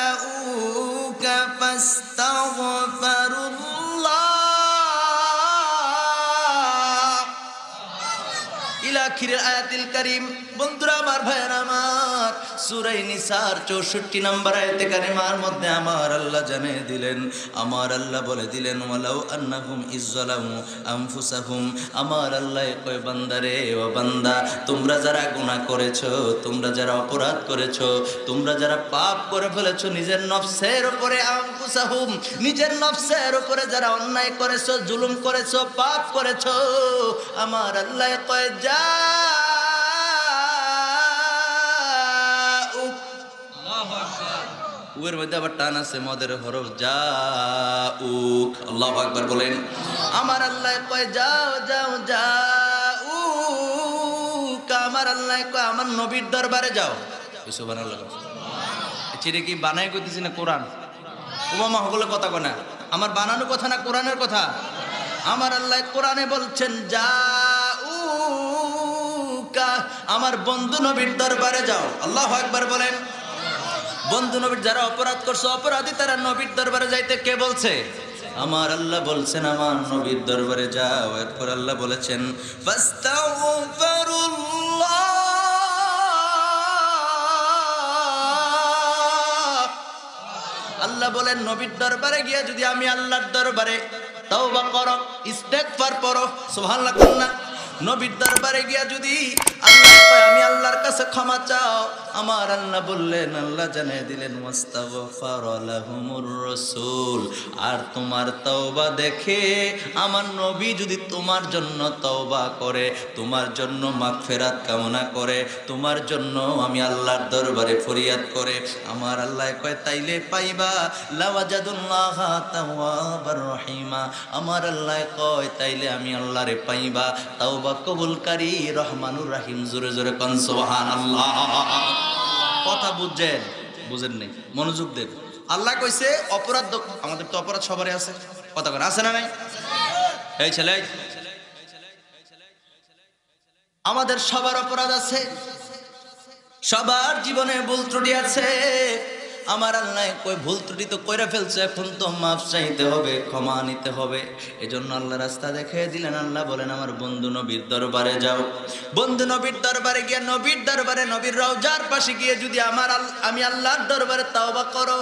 جاءوك فاستغفروا الله إلى آخر الآيات الكريم। বন্ধুরা আমার, ভাইয়েরা আমার, সূরা নিসার 64 নম্বর আয়াতে কারিমার মধ্যে আমার আল্লাহ জানিয়ে দিলেন, আমার আল্লাহ বলে দিলেন, ওয়ালাউ আন্নাহুম ইযযালামু আনফুসাহুম, আমার আল্লাহ কয়, বান্দারে ও বান্দা, তোমরা যারা গুনাহ করেছো, তোমরা যারা অপরাধ করেছো, তোমরা যারা পাপ করে ফেলেছো নিজের নফসের উপরে, আনফুসাহুম, নিজের নফসের উপরে যারা অন্যায় করেছো, জুলুম করেছো, পাপ করেছো, আমার আল্লাহ কয়, উয়ের মধ্যে আবার টান আছে, মদের হরফ, জাউক। আল্লাহু আকবার বলেন। আমার আল্লাহ কয়, যাও যাও যাউক, আমার আল্লাহ কয়, আমার নবীর দরবারে যাও। সুবহানাল্লাহ। চিরে কি বানাই কইতেছি না কোরআন? উপমা হগলে কথা কয় না, আমার বানানো কথা না, কোরআনের কথা। আমার আল্লাহ কোরআনে বলছেন, যাউক, আমার বন্ধু নবীর দরবারে যাও। আল্লাহু আকবার বলেন। বন্ধু নবীর যারা অপরাধ করছে, অপরাধী তারা নবীর দরবারে যাইতে কে বলছে? আমার আল্লাহ বলছেন আমার নবীর দরবারে যাও। এরপর আল্লাহ বলেছেন ফাস্তাগফিরুল্লাহ। আল্লাহ বলেন নবীর দরবারে গিয়া যদি আমি আল্লাহর দরবারে তওবা করো, ইস্তেগফার পড়ো, সুবহানাল্লাহ কন্না, নবীর দরবারে গিয়া যদি আল্লাহ কয় আমি আল্লাহর কাছে ক্ষমা চাও, আমার আল্লাহ বললেন, আল্লাহ জানিয়ে দিলেন ওয়াস্তাগফারা লাহুমুর রাসূল। আর তোমার তওবা দেখে আমার নবী যদি তোমার জন্য তওবা করে, তোমার জন্য মাগফিরাত কামনা করে, তোমার জন্য আমি আল্লাহর দরবারে ফরিয়াদ করে, আমার আল্লাহ কয় তাইলে পাইবা লাওয়াজাদুল্লাহা তাওয়াবার রহিমা। আমার আল্লাহ কয় তাইলে আমি আল্লাহরে পাইবা তওবা কবুলকারী রহমানুর রহিম। জোরে জোরে কোন সুবহানাল্লাহ। কথা বুঝছেন? বুঝেন নাই? মনোযোগ দেন। আল্লাহ কইছে অপরাধ, আমাদের তো অপরাধ সবারই আছে, কথা করে আছে না নাই? এই ছেলে, আমাদের সবার অপরাধ আছে, সবার জীবনে ভুল ত্রুটি আছে। আমার আল্লাহ কই ভুল ত্রুটি তো কইরা ফেলছে, এখন তো মাফ চাইতে হবে, ক্ষমা নিতে হবে। এজন্য আল্লাহ রাস্তা দেখিয়ে দিলেন। আল্লাহ বলেন আমার বন্ধু নবীর দরবারে যাও। বন্ধু নবীর দরবারে গিয়ে নবীর দরবারে নবীর রওজার পাশে গিয়ে যদি আমি আল্লাহর দরবারে তাওবা করো,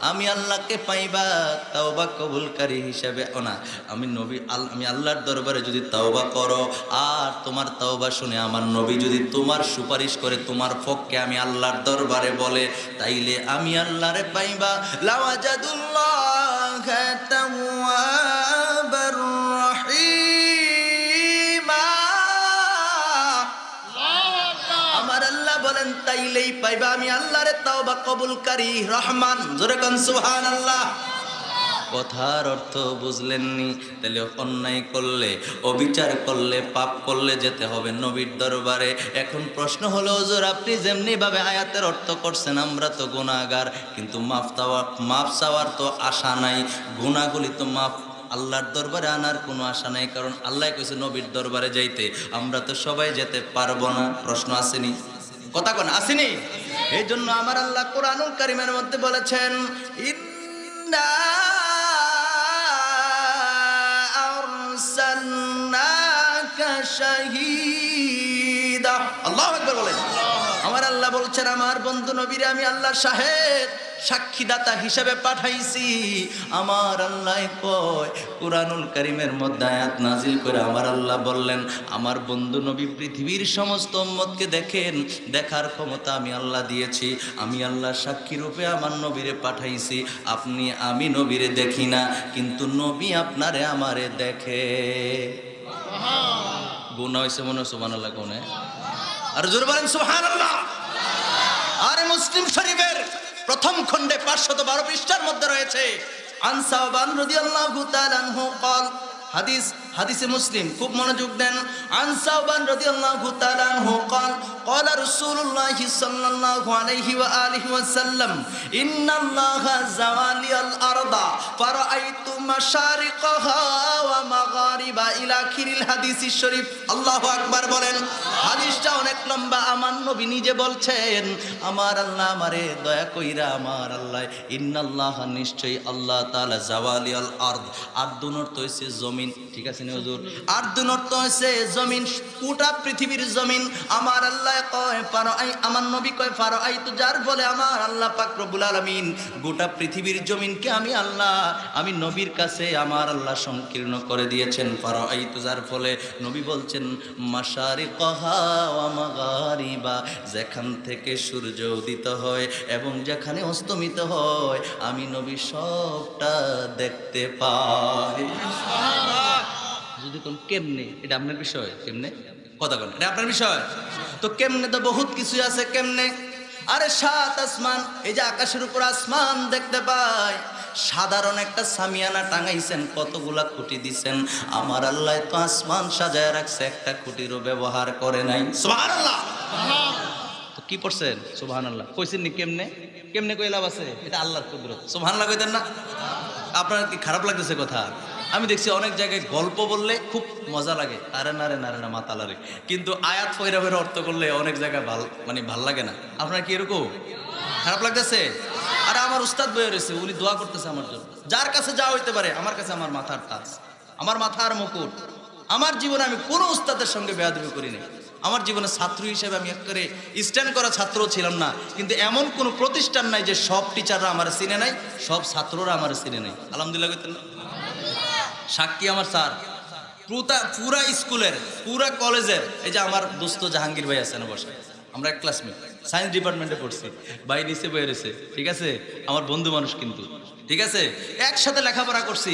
আমি আল্লাহকে পাইবা তাওবা কবুলকারী হিসাবে। না, আমি আল্লাহর দরবারে যদি তাওবা করো আর তোমার তাওবা শুনে আমার নবী যদি তোমার সুপারিশ করে, তোমার পক্ষে আমি আল্লাহর দরবারে বলে, তাইলে আমি আল্লাহরে পাইবা লাওয়াজাদুল্লাহ তাওয়াবার রহিমা। আমার আল্লাহ বলেন তাইলেই পাইবা আমি আল্লাহরে তাওবা কবুলকারী রহমান। জোরে কোন সুবহানাল্লাহ। কথার অর্থ বুঝলেননি? তাহলে অন্যায় করলে, অবিচার করলে, পাপ করলে যেতে হবে নবীর দরবারে। এখন প্রশ্ন হলো হুজুর আপনি যেমনি ভাবে আয়াতের অর্থ করছেন, আমরা তো গুনাহগার, কিন্তু মাফ চাওয়ার তো আশা নাই, গুনাহগুলি তো মাফ আল্লাহর দরবারে আনার কোনো আশা নাই, কারণ আল্লাহ কইছে নবীর দরবারে যাইতে। আমরা তো সবাই যেতে পারবো না। প্রশ্ন আসেনি? কথা কোন আসেনি? এই জন্য আমার আল্লাহ কোরআনুল কারীমের মধ্যে বলেছেন ইন্না শাহীদা। আল্লাহু আকবার বলেন। আমার আল্লাহ বলছেন আমার বন্ধু নবীরে আমি আল্লাহর শাহেদ, সাক্ষীদাতা হিসেবে পাঠাইছি। আমার আল্লাহ কয় কুরআনুল কারীমের মধ্যে আয়াত নাজিল করে আমার আল্লাহ বললেন আমার বন্ধু নবী পৃথিবীর সমস্ত উম্মতকে দেখেন, দেখার ক্ষমতা আমি আল্লাহ দিয়েছি। আমি আল্লাহ সাক্ষী রূপে আমার নবীরে পাঠাইছি। আমি নবীরে দেখি না, কিন্তু নবী আপনারে আমারে দেখে। গুনাহ হইছে মনে সুবহানাল্লাহ কোনে? আর জোরে বলেন সুবহানাল্লাহ। আর মুসলিম শরীফের প্রথম খণ্ডে 512 পৃষ্ঠার মধ্যে রয়েছে আন সাওবান রাদিয়াল্লাহু তাআলা আনহু قال হাদিসে মুসলিম, খুব মনোযোগ দেন। আন সাওবান রাদিয়াল্লাহু তাআলা আনহু قال قال رسول الله صلى الله عليه واله وسلم ان الله زوالي الارض فرأيت مشارقها ومغاربها الى اخر الحديث الشريف। আল্লাহু আকবার বলেন। হাদিসটা অনেক লম্বা, আমার নবী নিজে বলছেন আমার আল্লাহ আমারে দয়া কইরা, আমার আল্লাহ ইন্নাল্লাহ নিশ্চয়ই আল্লাহ তাআলা জাওয়ালিয়াল আরদ, আরদুন অর্থ হইছে জমিন, ঠিক আছে না হুজুর? আরদুন অর্থ হইছে জমিন, পুরা পৃথিবীর জমিন। আমার আল্লাহ কয় আমার নবী কয় ফারাআইতু, যার বলে আমার আল্লাহ পাক রব্বুল আলামিন গোটা পৃথিবীর জমিনকে আমি নবীর কাছে আমার আল্লাহ সংকীর্ণ করে দিয়েছেন। ফারাআইতু, যার ফলে নবী বলছেন মাশারিকাহা ওয়া মাগারিবা, যেখান থেকে সূর্য উদিত হয় এবং যেখানে অস্তমিত হয় আমি নবী সবটা দেখতে পাই। যদি কোন কেমনে, এটা আপনার বিষয়, কেমনে কথা বলেন, এটা আপনার বিষয় তো। কেমনে তো বহুত কিছু আছে। কেমনে? আরে সাত আসমান, এই যে আকাশের উপর আসমান দেখতে পাই, সাধারণ একটা সামিয়ানা টাঙাইছেন, কতগুলা খুঁটি দিছেন। আমার আল্লাহ তো আসমান সাজায় রাখছে, একটা খুঁটিরও ব্যবহার করে নাই। সুবহানাল্লাহ। তো কি পড়ছেন? সুবহানাল্লাহ কইছেন নি? কেমনে কেমনে কই লাভ আছে? এটা আল্লাহর কুদরত। সুবহানাল্লাহ কইতেন না? আপনার কি খারাপ লাগতেছে কথা? আমি দেখছি অনেক জায়গায় গল্প বললে খুব মজা লাগে, আরে না রে না রে না মাথা লাগে, কিন্তু আয়াত ফয়রাবের অর্থ করলে অনেক জায়গায় ভাল লাগে না। আপনার কি এরকম খারাপ লাগতেছে? আর আমার উস্তাদ বয়ে রয়েছে, উনি দোয়া করতেছে আমার জন্য। যার কাছে যা হইতে পারে, আমার কাছে আমার মাথার তাজ, আমার মাথার মুকুট। আমার জীবনে আমি কোনো উস্তাদের সঙ্গে বেয়াদবি করি নাই। আমার জীবনে ছাত্র হিসেবে আমি একেবারে স্ট্যান্ড করা ছাত্র ছিলাম না, কিন্তু এমন কোনো প্রতিষ্ঠান নাই যে সব টিচাররা আমার চিনে নাই, সব ছাত্ররা আমার চিনে নাই। আলহামদুলিল্লাহ। সাক্ষী আমার স্যার, পুরা স্কুলের, পুরা কলেজের। এই যে আমার দোস্ত জাহাঙ্গীর ভাই আছেন বসে, আমরা এক ক্লাসমেট, সায়েন্স ডিপার্টমেন্টে পড়ছি, ভাই নিচে বয়ে রয়েছে, ঠিক আছে? আমার বন্ধু মানুষ কিন্তু, ঠিক আছে? একসাথে লেখাপড়া করছি।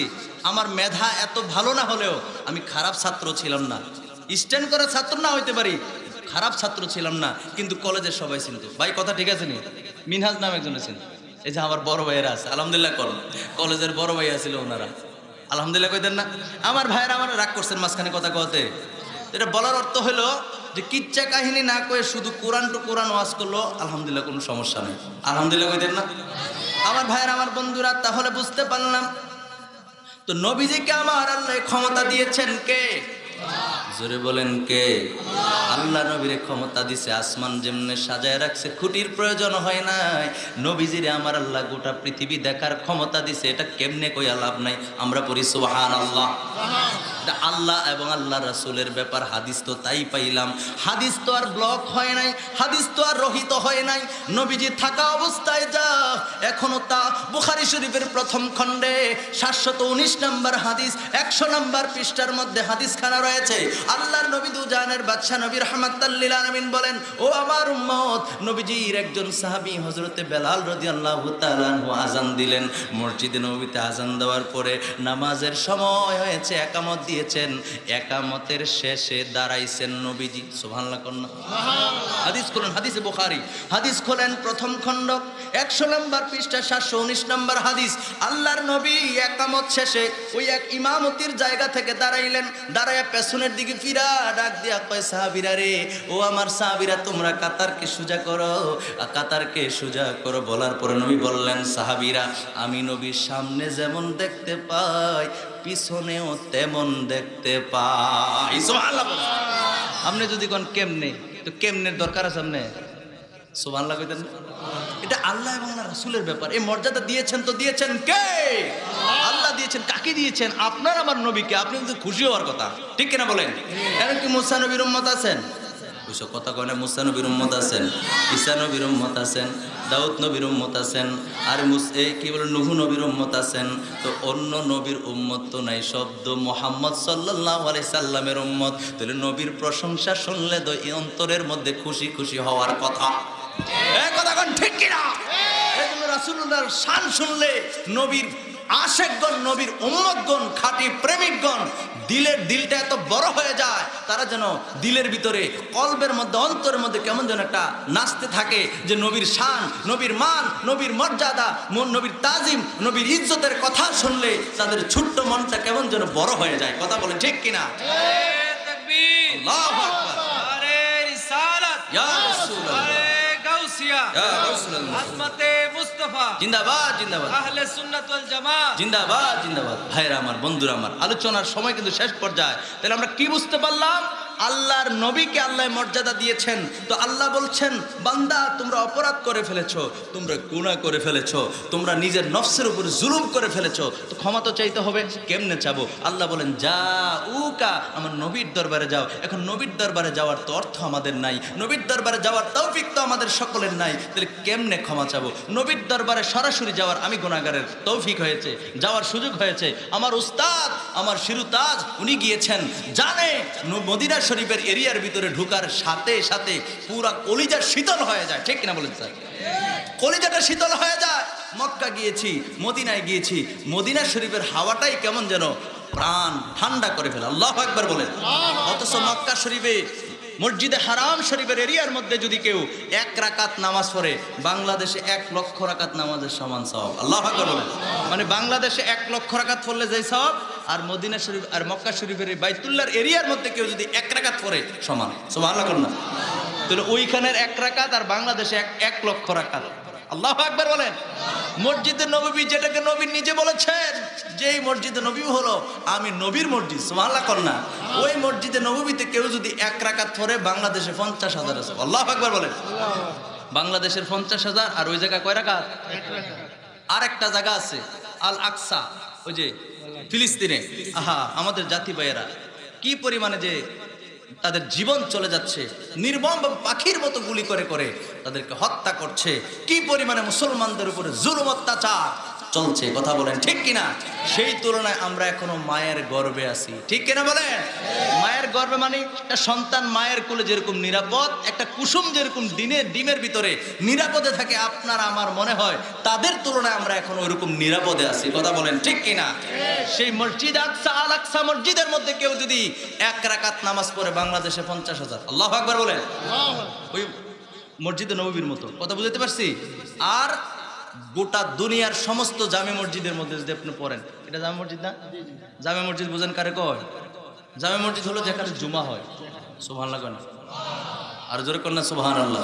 আমার মেধা এত ভালো না হলেও আমি খারাপ ছাত্র ছিলাম না। স্ট্যান্ড করা ছাত্র না হইতে পারি, খারাপ ছাত্র ছিলাম না, কিন্তু কলেজের সবাই চিনত। ভাই কথা ঠিক আছে নি? মিনহাজ নাম একজন ছিল, এই যে আমার বড় ভাইয়েরা আছে, আলহামদুলিল্লাহ। কলেজের বড় ভাইয়া ছিল ওনারা, আলহামদুলিল্লাহ কইতেন না? আমার ভাইয়েরা আমার রাগ করছেন মাঝখানে কথা কতে। এটা বলার অর্থ হলো যে কিচ্ছা কাহিনী না কয়ে শুধু কোরআন টু কোরআন ওয়াজ করলো, আলহামদুলিল্লাহ, কোনো সমস্যা নেই। আলহামদুলিল্লাহ কইতেন না? আমার ভাইয়েরা, আমার বন্ধুরা, তাহলে বুঝতে পারলাম তো নবীজিকে আমার আল্লাহ ক্ষমতা দিয়েছেন কে? জোরে বলেন কে? আল্লাহ নবীরে ক্ষমতা দিছে। আসমান যেমনে সাজায় রাখছে, খুঁটির প্রয়োজন হয় নাই, নবীজিরে আমার আল্লাহ গোটা পৃথিবী দেখার ক্ষমতা দিছে। এটা কেমনে কইয়া লাভ নাই, আমরা পড়ি সুবহানাল্লাহ। এটা আল্লাহ এবং আল্লাহ রাসূলের ব্যাপার। হাদিস তো তাই পাইলাম, হাদিস তো আর ব্লক হয় নাই, হাদিস তো আর রহিত হয় নাই। নবীজি থাকা অবস্থায় যা এখনো তা বুখারী শরীফের প্রথম খণ্ডে 719 নম্বর হাদিস, 100 নম্বর পৃষ্ঠার মধ্যে হাদিস খানা রয়েছে। আল্লাহর নবী দুজানের বাদশা নবী রাহমাতাল লিল আলামিন বলেন, ও আমার উম্মত, নবীজির একজন সাহাবী হযরতে বেলাল রাদিয়াল্লাহু তাআলা আনহু আযান দিলেন। মসজিদে নববীতে আযান দেওয়ার পরে নামাজের সময় হয়েছে, একামত দিয়েছেন। একামতের শেষে দাঁড়াইছেন নবীজি। সুবহানাল্লাহ কন্না হাদিস খোলেন, হাদিসে বুখারী, হাদিস খোলেন প্রথম খণ্ড 100 নম্বর পৃষ্ঠা 719 নম্বর হাদিস। আল্লাহর নবী একামত শেষে ওই এক ইমামতির জায়গা থেকে দাঁড়াইলেন। দাঁড়ায় পেছনের দিকে ফিরা ডাক দিয়া কয়, সাহাবীরা রে, ও আমার সাহাবীরা, তোমরা কাতারকে সোজা করো, কাতারকে সোজা করো। বলার পরে নবী বললেন, সাহাবীরা, আমি নবীর সামনে যেমন দেখতে পাই, পিছনেও তেমন দেখতে পাই। সুবহানাল্লাহ। আপনি যদি কোন কেমনে, তো কেমনের দরকার আছে আপনি? সুবহানাল্লাহ কইতেন না? এটা আল্লাহ এবং আল্লাহ রাসূলের ব্যাপার। এই মর্যাদা দিয়েছেন তো দিয়েছেন কে? আল্লাহ দিয়েছেন। কাকে দিয়েছেন? আপনার আমার নবীকে। আপনি কিন্তু খুশি হওয়ার কথা, ঠিক কিনা বলেন? কারণ কি মুসা নবীর উম্মত আছেন? ওইসব কথা কয় না। মুসা নবীর উম্মত আছেন, ঈসা নবীর উম্মত আছেন, দাউদ নবীর উম্মত আছেন, আর কি বলে নূহ নবীর উম্মত আছেন। তো অন্য নবীর উম্মত তো নাই, শব্দ মুহাম্মদ সাল্লাল্লাহু আলাইহি সাল্লামের উম্মত। তাহলে নবীর প্রশংসা শুনলে তো এই অন্তরের মধ্যে খুশি খুশি হওয়ার কথা। এই কথা কোন ঠিক কিনা? এইজন্য রাসূলুল্লাহর শান শুনলে নবীর আশেকগণ, নবীর উম্মতগণ, খাঁটি প্রেমিকগণ দিলটা এত বড় হয়ে যায়, তারা যেন দিলের ভিতরে, কলবের মধ্যে, অন্তরের মধ্যে কেমন যেন একটা নাচতে থাকে যে নবীর শান, নবীর মান, নবীর মর্যাদা, নবীর তাজিম, নবীর ইজ্জতের কথা শুনলে তাদের ছোট্ট মনটা কেমন যেন বড় হয়ে যায়। কথা বলে ঠিক কিনা? তাকবীর, আল্লাহু আকবার, আরে রিসালাত, ইয়া রাসূলুল্লাহ, জিন্দাবাদ জিন্দাবাদ, আহলে সুন্নাত ওয়াল জামাত জিন্দাবাদ জিন্দাবাদ। ভাইরা আমার, বন্ধুরা আমার, আলোচনার সময় কিন্তু শেষ পর্যায়ে। তাহলে আমরা কি বুঝতে পারলাম? আল্লাহর নবীকে আল্লাহ মর্যাদা দিয়েছেন। তো আল্লাহ বলছেন, বান্দা, তোমরা অপরাধ করে ফেলেছো, তোমরা গুনাহ করে ফেলেছো, তোমরা নিজের নফসের উপর জুলুম করে ফেলেছো, তো ক্ষমা তো চাইতে হবে। কেমনে চাবো? আল্লাহ বলেন, যাউকা, আমার নবীর দরবারে যাও। এখন নবীর দরবারে যাওয়ার তো অর্থ আমাদের নাই, নবীর দরবারে যাওয়ার তৌফিক তো আমাদের সকলের নাই। তাহলে কেমনে ক্ষমা চাবো? নবীর দরবারে সরাসরি যাওয়ার আমি গুনাহগারের তৌফিক হয়েছে, যাওয়ার সুযোগ হয়েছে। আমার উস্তাদ, আমার শিরুতাজ, উনি গিয়েছেন, জানে মদিনা শরীফের এরিয়ার ভিতরে ঢুকার সাথে সাথে পুরা কলিজা শীতল হয়ে যায়। ঠিক কিনা বলেন স্যার? কলিজাটা শীতল হয়ে যায়। মক্কা গিয়েছি, মদিনায় গিয়েছি, মদিনা শরীফের হাওয়াটাই কেমন যেন প্রাণ ঠান্ডা করে ফেলে। আল্লাহু আকবার বলেন। অথচ মক্কা শরীফে, মসজিদে হারাম শরীফের এরিয়ার মধ্যে যদি কেউ 1 রাকাত নামাজ পড়ে, বাংলাদেশে 1 লক্ষ রাকাত নামাজের সমান সওয়াব। আল্লাহু আকবার বলেন। মানে বাংলাদেশে 1 লক্ষ রাকাত পড়লে যেই সওয়াব, আর মদিনা শরীফ আর মক্কা শরীফের বাইতুল্লাহর এরিয়ার মধ্যে কেউ যদি 1 রাকাত পড়ে, সমান। সুবহানাল্লাহ না? তাহলে ওইখানের 1 রাকাত আর বাংলাদেশে 1 লক্ষ রাকাত। আল্লাহু আকবার বলেন। মসজিদে নববী, যেটাকে নবী নিজে বলেছেন যে এই মসজিদে নবী হলো আমি নবীর মসজিদ, সুবহানাল্লাহ না? ওই মসজিদে নববীতে কেউ যদি 1 রাকাত পড়ে, বাংলাদেশে 50,000 আছে। আল্লাহু আকবার বলেন। বাংলাদেশের 50,000 আর ওই জায়গায় কয় রাকাত? 1 রাকাত। আর একটা জায়গা আছে আল আকসা, ওই যে ফিলিস্তিনে। আহা, আমাদের জাতি ভাইয়েরা কি পরিমাণে যে তাদের জীবন চলে যাচ্ছে, নির্মম পাখির মতো গুলি করে করে তাদেরকে হত্যা করছে, কি পরিমাণে মুসলমানদের উপরে জুলুম অত্যাচার চলছে, কথা বলেন ঠিক কিনা? সেই তুলনায় আমরা এখনো মায়ের গর্ভে আছি, ঠিক কিনা বলেন? মায়ের গর্ভে মানে একটা সন্তান মায়ের কোলে যেরকম নিরাপদ, একটা কুসুম যেরকম ডিমের ভিতরে নিরাপদে থাকে, আপনার আমার মনে হয় তাদের তুলনায় আমরা এখন ওইরকম নিরাপদে আছি, কথা বলেন ঠিক কিনা? সেই মসজিদ আকসা, আল আকসা মসজিদের মধ্যে কেউ যদি 1 রাকাত নামাজ পড়ে বাংলাদেশে 50,000, আল্লাহু আকবার বলেন। ওই মসজিদে নববীর মতো, কথা বুঝতে পারছি? আর গোটা দুনিয়ার সমস্ত জামে মসজিদের মধ্যে যদি আপনি পড়েন, এটা জামে মসজিদ না? জামে মসজিদ বুঝেন কারে কয়? জামে মসজিদ হলো যেখানে জুমা হয়। সুবহানাল্লাহ কয় না? আর জোরে কর না সুবহানাল্লাহ।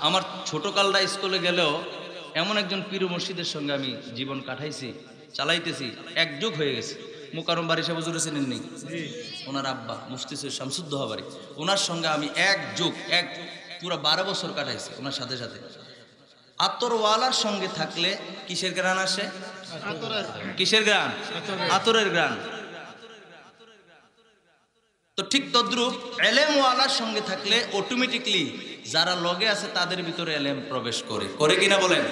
আমার ছোট কালটা স্কুলে গেলেও এমন একজন পীর মসজিদের সঙ্গে আমি জীবন কাটাইছি, চালাইতেছি, এক যুগ হয়ে গেছে। মুকাররম বাড়ি সাহেব হুজুর ছিলেন নি? ওনার আব্বা মুফতি সৈয়দ শামসুদ্দোহা বাড়ি, ওনার সঙ্গে আমি এক যুগ, পুরো 12 বছর কাটাইছি ওনার সাথে সাথে। আতরওয়ালার সঙ্গে থাকলে কিসের গ্রান আসে? কিসের গ্রান? আতরের গ্রান। তো ঠিক তদ্রূপ এলেমওয়ালার সঙ্গে থাকলে অটোমেটিকলি যারা লগে আছে তাদের ভিতরে এলেম প্রবেশ করে, করে কিনা বলেন?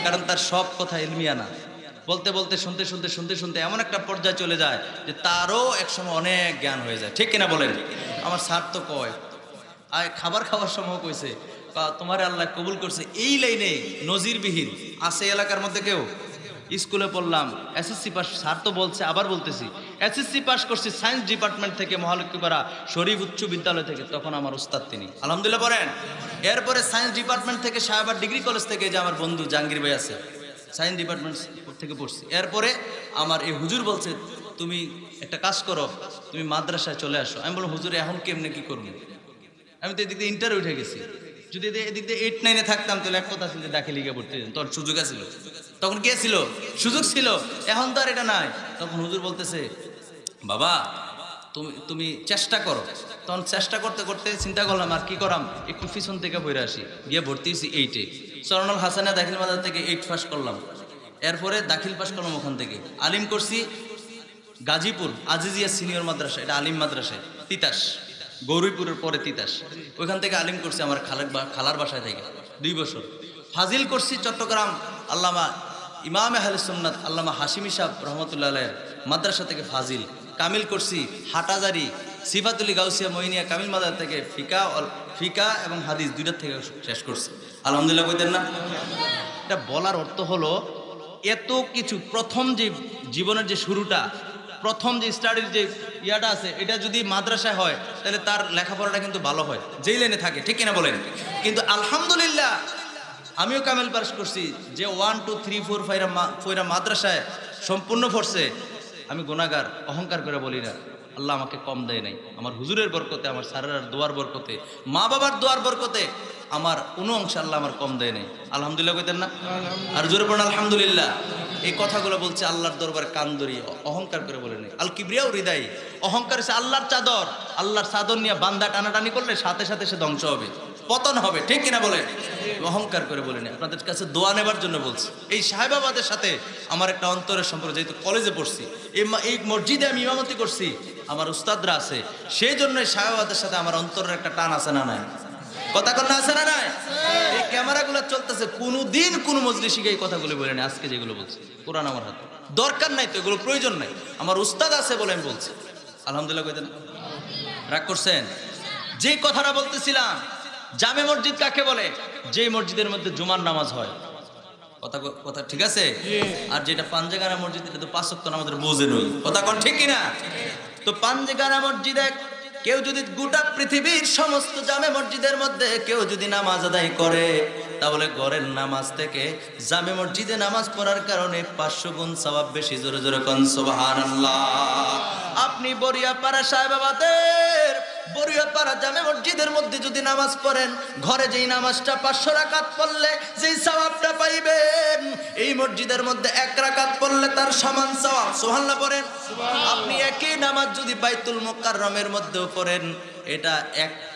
কারণ তার সব কথা ইলমিয়া না, বলতে বলতে শুনতে শুনতে শুনতে শুনতে এমন একটা পর্যায়ে চলে যায় যে তারও একসময় অনেক জ্ঞান হয়ে যায়, ঠিক কিনা বলেন? আমার স্যার তো কয়, আর খাবার খাওয়ার সময় কইছে, তোমার আল্লাহ কবুল করছে এই লাইনে নজিরবিহীন আছে এলাকার মধ্যে কেউ? স্কুলে পড়লাম, এসএসসি পাস, স্যার তো বলছে, আবার বলতেছি, এসএসসি পাস করছি সায়েন্স ডিপার্টমেন্ট থেকে, মহালক্ষ্মীপাড়া শরীফ উচ্চ বিদ্যালয় থেকে, তখন আমার উস্তাদ তিনি, আলহামদুলিল্লাহ পড়েন। এরপরে সায়েন্স ডিপার্টমেন্ট থেকে সাহেবার ডিগ্রি কলেজ থেকে, যে আমার বন্ধু জাহাঙ্গীর ভাই আছে, সায়েন্স ডিপার্টমেন্ট থেকে পড়ছি। এরপরে আমার এই হুজুর বলছে, তুমি একটা কাজ করো, তুমি মাদ্রাসায় চলে আসো। আমি বললাম, হুজুর এখন কেমনে কি করবো? আমি তো এদিক দিয়ে ইন্টার উঠে গেছি, যদি এদিক দিয়ে 8-9-এ থাকতাম তাহলে এক কথা ছিল, দাখিল লিগে পড়তে তোর সুযোগ আছিল, তখন কে ছিল? সুযোগ ছিল, এখন তো আর এটা নাই। তখন হুজুর বলতেছে, বাবা তুমি চেষ্টা করো। তখন চেষ্টা করতে করতে চিন্তা করলাম আর কি করাম, একটু পিছন থেকে বইরে আসি, গিয়ে ভর্তি হয়েছি 8-এ, সরনাল হাসানা দাখিল মাদ্রাসা থেকে 8 পাস করলাম। এরপরে দাখিল পাস করলাম ওখান থেকে, আলিম করছি গাজীপুর আজিজিয়া সিনিয়র মাদ্রাসা, এটা আলিম মাদ্রাসায়, তিতাস, গৌরীপুরের পরে তিতাস, ওইখান থেকে আলিম করছি আমার খালার বাসায় থেকে 2 বছর। ফাজিল করছি চট্টগ্রাম আল্লামা ইমাম আহলে সুন্নাত আল্লামা হাশিমি সাহেব রহমতুল্লাহ আলাইহির মাদ্রাসা থেকে ফাজিল। কামিল করছি হাটাজারি সিফাতুলি গাউসিয়া মইনিয়া কামিল মাদ্রাসা থেকে ফিকা এবং হাদিস 2টার থেকে শেষ করছি, আলহামদুলিল্লাহ কইতেন না? এটা বলার অর্থ হলো এত কিছু, প্রথম যে জীবনের যে শুরুটা, প্রথম যে স্টাডির যে ইয়াটা আছে, এটা যদি মাদ্রাসায় হয় তাহলে তার লেখাপড়াটা কিন্তু ভালো হয়, যেই লাইনে থাকে, ঠিক কিনা বলেন? কিন্তু আলহামদুলিল্লাহ আমিও কামেল পাস করছি, যে 1, 2, 3, 4, 5 মাদ্রাসায় সম্পূর্ণ পড়ছে। আমি গুনাহগার, অহংকার করে বলি না, আল্লাহ আমাকে কম দেয় নাই। আমার হুজুরের বরকতে, আমার স্যারের দোয়ার বরকতে, মা বাবার দোয়ার বরকতে আমার কোনো অংশ আল্লাহ আমার কম দেয় নাই, আলহামদুলিল্লাহ কইতেন না? আর জোরে পড়েন আলহামদুলিল্লাহ। এই কথাগুলো বলছে আল্লাহর দরবার কান ধরিয়ে, অহংকার করে বলে নেই। আল কিবরিয়াউ হৃদয়, অহংকার হচ্ছে আল্লাহর চাদর, আল্লাহর চাদর নিয়ে বান্দা টানাটানি করলে সাথে সাথে সে ধ্বংস হবে, পতন হবে, ঠিক কিনা বলে? অহংকার করে বলে নেই, আপনাদের কাছে দোয়া নেবার জন্য বলছি। এই সাহেবাবাদের সাথে আমার একটা অন্তরের সম্পর্ক, যেহেতু কলেজে পড়ছি, এই মসজিদে আমি ইমামতি করছি, আমার উস্তাদরা আছে, সেই জন্য এই সাহেবাবাদের সাথে আমার অন্তরের একটা টান আছে না নাই? কথা কন না, আছে না নাই? এই ক্যামেরাগুলো চলতেছে, কোনোদিন কোনো মজলিসে এই কথাগুলো বলে নেই, আজকে যেগুলো বলছি কোরআন আমার হাতে, দরকার নাই তো, এগুলো প্রয়োজন নাই, আমার উস্তাদ আছে বলে আমি বলছি, আলহামদুলিল্লাহ কইতেন। রাগ করছেন? যে কথাটা বলতেছিলাম, জামে মসজিদ কাকে বলে? যে মসজিদের মধ্যে জুমার নামাজ হয়, কথা ঠিক আছে? আর যেটা পাঞ্জেগানা মসজিদ, এটা তো 5 ওয়াক্ত নামাজের বোঝে নই, কথা কোন ঠিক কিনা? তো পাঞ্জেগানা মসজিদে কেউ যদি গোটা পৃথিবীর সমস্ত জামে মসজিদের মধ্যে কেউ যদি নামাজ আদায় করে, তাহলে ঘরের নামাজ থেকে জামে মসজিদে নামাজ পড়ার কারণে 500 গুণ সওয়াব বেশি। জোরে জোরে কোন সুবহানাল্লাহ। আপনি বরিয়াপাড়া সাহেবাবাদের বরিয়াপাড়া জামে মসজিদের মধ্যে যদি নামাজ পড়েন, ঘরে যেই নামাজটা 500 রাকাত পড়লে যেই সওয়াবটা পাইবেন, এই মসজিদের মধ্যে 1 রাকাত পড়লে তার সমান সওয়াব। সুবহানাল্লাহ পড়েন। আপনি একই নামাজ যদি বাইতুল মুকাররমের মধ্যেও পড়েন, এটা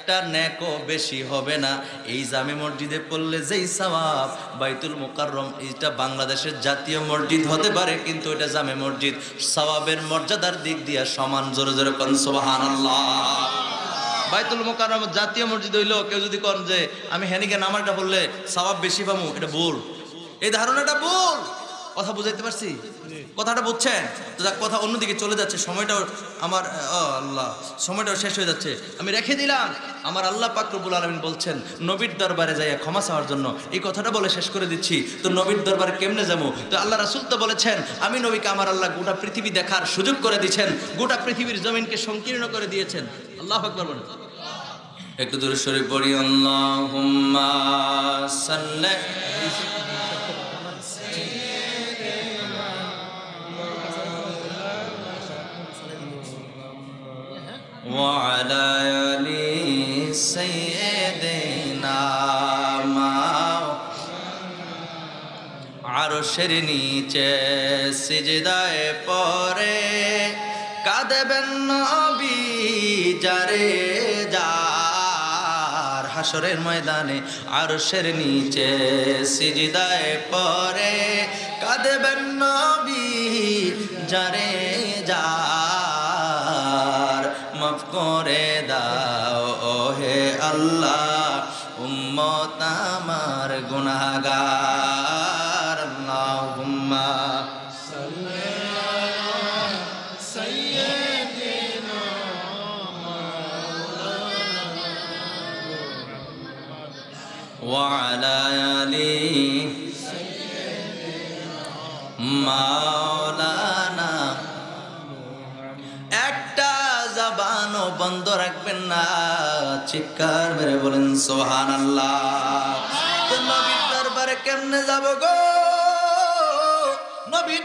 একটা নেকও বেশি হবে না। এই জামে মসজিদে পড়লে যেই সওয়াব, বাইতুল মুকাররম এটা বাংলাদেশের জাতীয় মসজিদ হতে পারে, কিন্তু এটা জামে মসজিদ, সওয়াবের মর্যাদার দিক দিয়ে সমান। জোরে জোরে কোন সুবহানাল্লাহ। বাইতুল মুকাররম জাতীয় মসজিদ হইলো, কেউ যদি কোন যে আমি হেনিকে নামাজটা বললে সওয়াব বেশি পাবো, এটা ভুল। এই ধারণাটা ভুল। কথা বুঝাইতে পারছি? কথাটা বুঝছেন তো? কথা অন্যদিকে চলে যাচ্ছে, সময়টাও আমার আল্লাহ সময়টাও শেষ হয়ে যাচ্ছে, আমি রেখে দিলাম। আমার আল্লাহ পাক রব্বুল আলামিন বলছেন নবীর দরবারে যাইয়া ক্ষমা চাওয়ার জন্য। এই কথাটা বলে শেষ করে দিচ্ছি। তো নবীর দরবারে কেমনে যাবো? তো আল্লাহ রাসূল তো বলেছেন আমি নবীকে আমার আল্লাহ গোটা পৃথিবী দেখার সুযোগ করে দিয়েছেন, গোটা পৃথিবীর জমিনকে সংকীর্ণ করে দিয়েছেন। আল্লাহু আকবার বলেন। একটু দূরে শরীফ পড়ি, আল্লাহুম্মা সাল্লি وعلى آل سيدنا আরশের নিচে সিজদায় পড়ে কাঁদবেন নবী যারে যার। হাসরের ময়দানে আরশের নিচে সিজদায় পড়ে কাঁদবেন নবী যারে যার। মাফ করে দাও ওহে আল্লাহ উম্মত আমার গুনাহগার। আল্লাহুম্মা সাল্লি আলা সাইয়্যিদিনা ওয়া আলা আলি মাওলানা। একটা জবানও বন্ধ রাখবেন না, চিৎকার মেরে বলেন সুবহানাল্লাহ। তো নবীর দরবারে কেমনে যাব গো? নবীর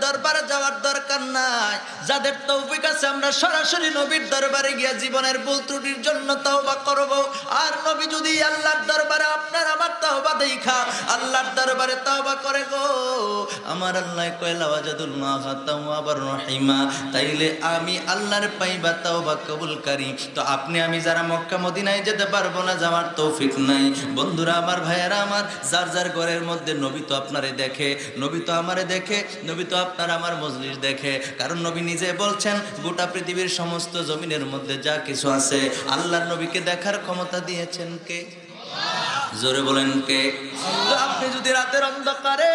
দরবারে যাওয়ার দরকার নাই। যাদের তৌফিক আছে আমরা সরাসরি নবীর দরবারে গিয়ে জীবনের ভুল ত্রুটির জন্য তওবা করব। আর নবী যদি আল্লাহর দরবারে আপনার আমার তওবা দেখা আল্লাহর দরবারে তওবা করে গো, আমার আল্লাহ কয়লা ওয়াজাদুল্লাহ তাওয়াবার রহিমা, তাইলে আমি আল্লাহর পাইবা তওবা কবুলকারী। তো আপনি আমি যারা মক্কা মদিনায় যেতে পারবো না, যাওয়ার তৌফিক নাই, বন্ধুরা আমার, ভাইয়েরা আমার, যার যার ঘরের মধ্যে নবী তো আপনারে দেখে, নবী তো আমারে দেখে, নবী তো আপনার আমার মজলিস দেখে। কারণ নবী নিজে বলছেন গোটা পৃথিবীর সমস্ত জমিনের মধ্যে যা কিছু আছে আল্লাহর নবীকে দেখার ক্ষমতা দিয়েছেন কে? জোরে বলেন কে? তো আপনি যদি রাতের অন্ধকারে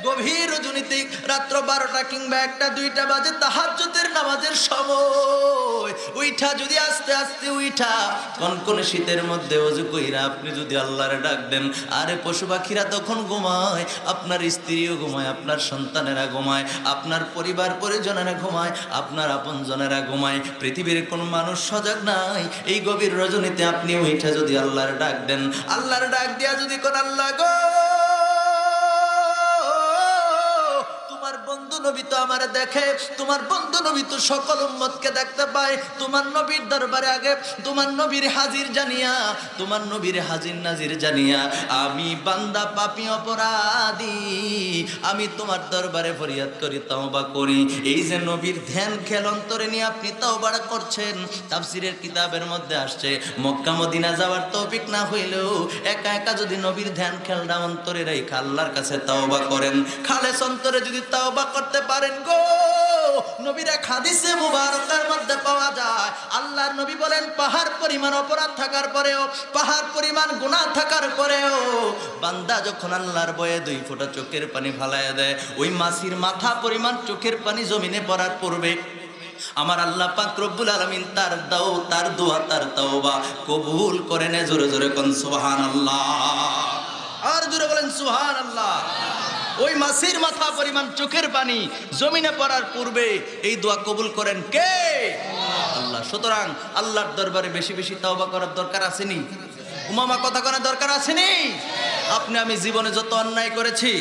গভীর রজনীতে রাত্র 12টা কিংবা 1টা 2টা বাজে তাহাজ্জুদের নামাজের সময় উইঠা যদি আস্তে আস্তে উইঠা কনকনে শীতের মধ্যে ওযু কইরা আপনি যদি আল্লাহরে ডাক দেন, আরে পশু পাখিরা তখন ঘুমায়, আপনার স্ত্রীও ঘুমায়, আপনার সন্তানেরা ঘুমায়, আপনার পরিবার পরিজনেরা ঘুমায়, আপনার আপনজনেরা ঘুমায়, পৃথিবীর কোন মানুষ সজাগ নাই। এই গভীর রজনীতে আপনি উইঠা যদি আল্লাহর ডাক দেন, আল্লাহর ডাক দিয়া যদি কোন আল্লাহ গো তোমার বন্ধু নবী তো আমার দেখে, তোমার বন্ধু নবী তো সকল উম্মতকে দেখতে পায়, তোমার নবীর দরবারে আগে তোমার নবীর হাজির জানিয়া, তোমার নবীর হাজির নাজির জানিয়া আমি বান্দা পাপী অপরাধী আমি তোমার দরবারে ফরিয়াদ করি, তওবা করি। এই যে নবীর ধ্যান খেল অন্তরে নিয়ে আপনি তওবা করছেন, তাফসীরের কিতাবের মধ্যে আসছে মক্কা মদিনা যাওয়ার তৌফিক না হইলেও একা একা যদি নবীর ধ্যান খেলটা অন্তরে রাইখা আল্লাহর কাছে তওবা করেন, খালেস অন্তরে যদি তওবা করতে পারেন গো, নবীর এক হাদিসে মুবারকের মধ্যে পাওয়া যায় আল্লাহর নবী বলেন পাহাড় পরিমাণ অপরাধ থাকার পরেও, পাহাড় পরিমাণ গুনাহ থাকার পরেও বান্দা যখন আল্লাহর ভয়ে 2 ফোঁটা চোখের পানি ফালায়া দেয়, ওই মাছির মাথা পরিমাণ চোখের পানি জমিনে পড়ার পূর্বে আমার আল্লাহ পাক রব্বুল আলামিন তার দোয়া তার তওবা কবুল করে নেয়। জোরে জোরে কোন সুবহানাল্লাহ, আর জোরে বলেন সুবহানাল্লাহ। ওই মাছির মাথা পরিমাণ চোখের পানি জমিনে পড়ার পূর্বে এই দোয়া কবুল করেন কে? আল্লাহ। সুতরাং আল্লাহর দরবারে বেশি বেশি তওবা করার দরকার আসেনি? উমামা কথা করার দরকার আসেনি? আপনি আমি জীবনে যত অন্যায় করেছি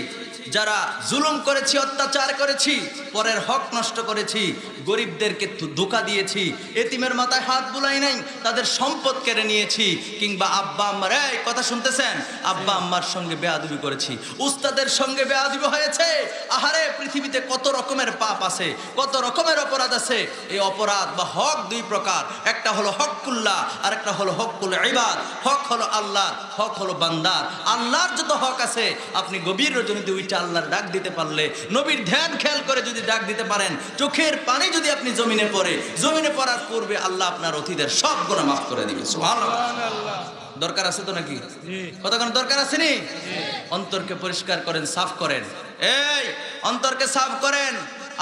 যারা জুলুম করেছি, অত্যাচার করেছি, পরের হক নষ্ট করেছি, গরিবদেরকে ধোঁকা দিয়েছি, এতিমের মাথায় হাত বুলাই নাই, তাদের সম্পদ কেড়ে নিয়েছি, কিংবা আব্বা আম্মার, এই কথা শুনতেছেন, আব্বা আম্মার সঙ্গে বেয়াদবি করেছি, উস্তাদের সঙ্গে বেয়াদবি হয়েছে। আহারে, পৃথিবীতে কত রকমের পাপ আছে, কত রকমের অপরাধ আছে। এই অপরাধ বা হক দুই প্রকার, একটা হলো হকুল্লাহ আর একটা হলো হকুল ইবাদ। হক হলো আল্লাহ, হক হলো বান্দার। আল্লাহর যত হক আছে, আপনি গভীর রজনীতে উইটা আল্লাহর ডাক দিতে পারলে, নবীর ধ্যান খেয়াল করে যদি ডাক দিতে পারেন, চোখের পানি যদি আপনি জমিনে পড়ে, জমিনে পড়ার পূর্বে আল্লাহ আপনার অতীতের সব গুনাহ মাফ করে দিবে। সুবহানাল্লাহ। দরকার আছে তো নাকি? কতক্ষণ দরকার আছে নি? অন্তরকে পরিষ্কার করেন, সাফ করেন। এই অন্তরকে সাফ করেন।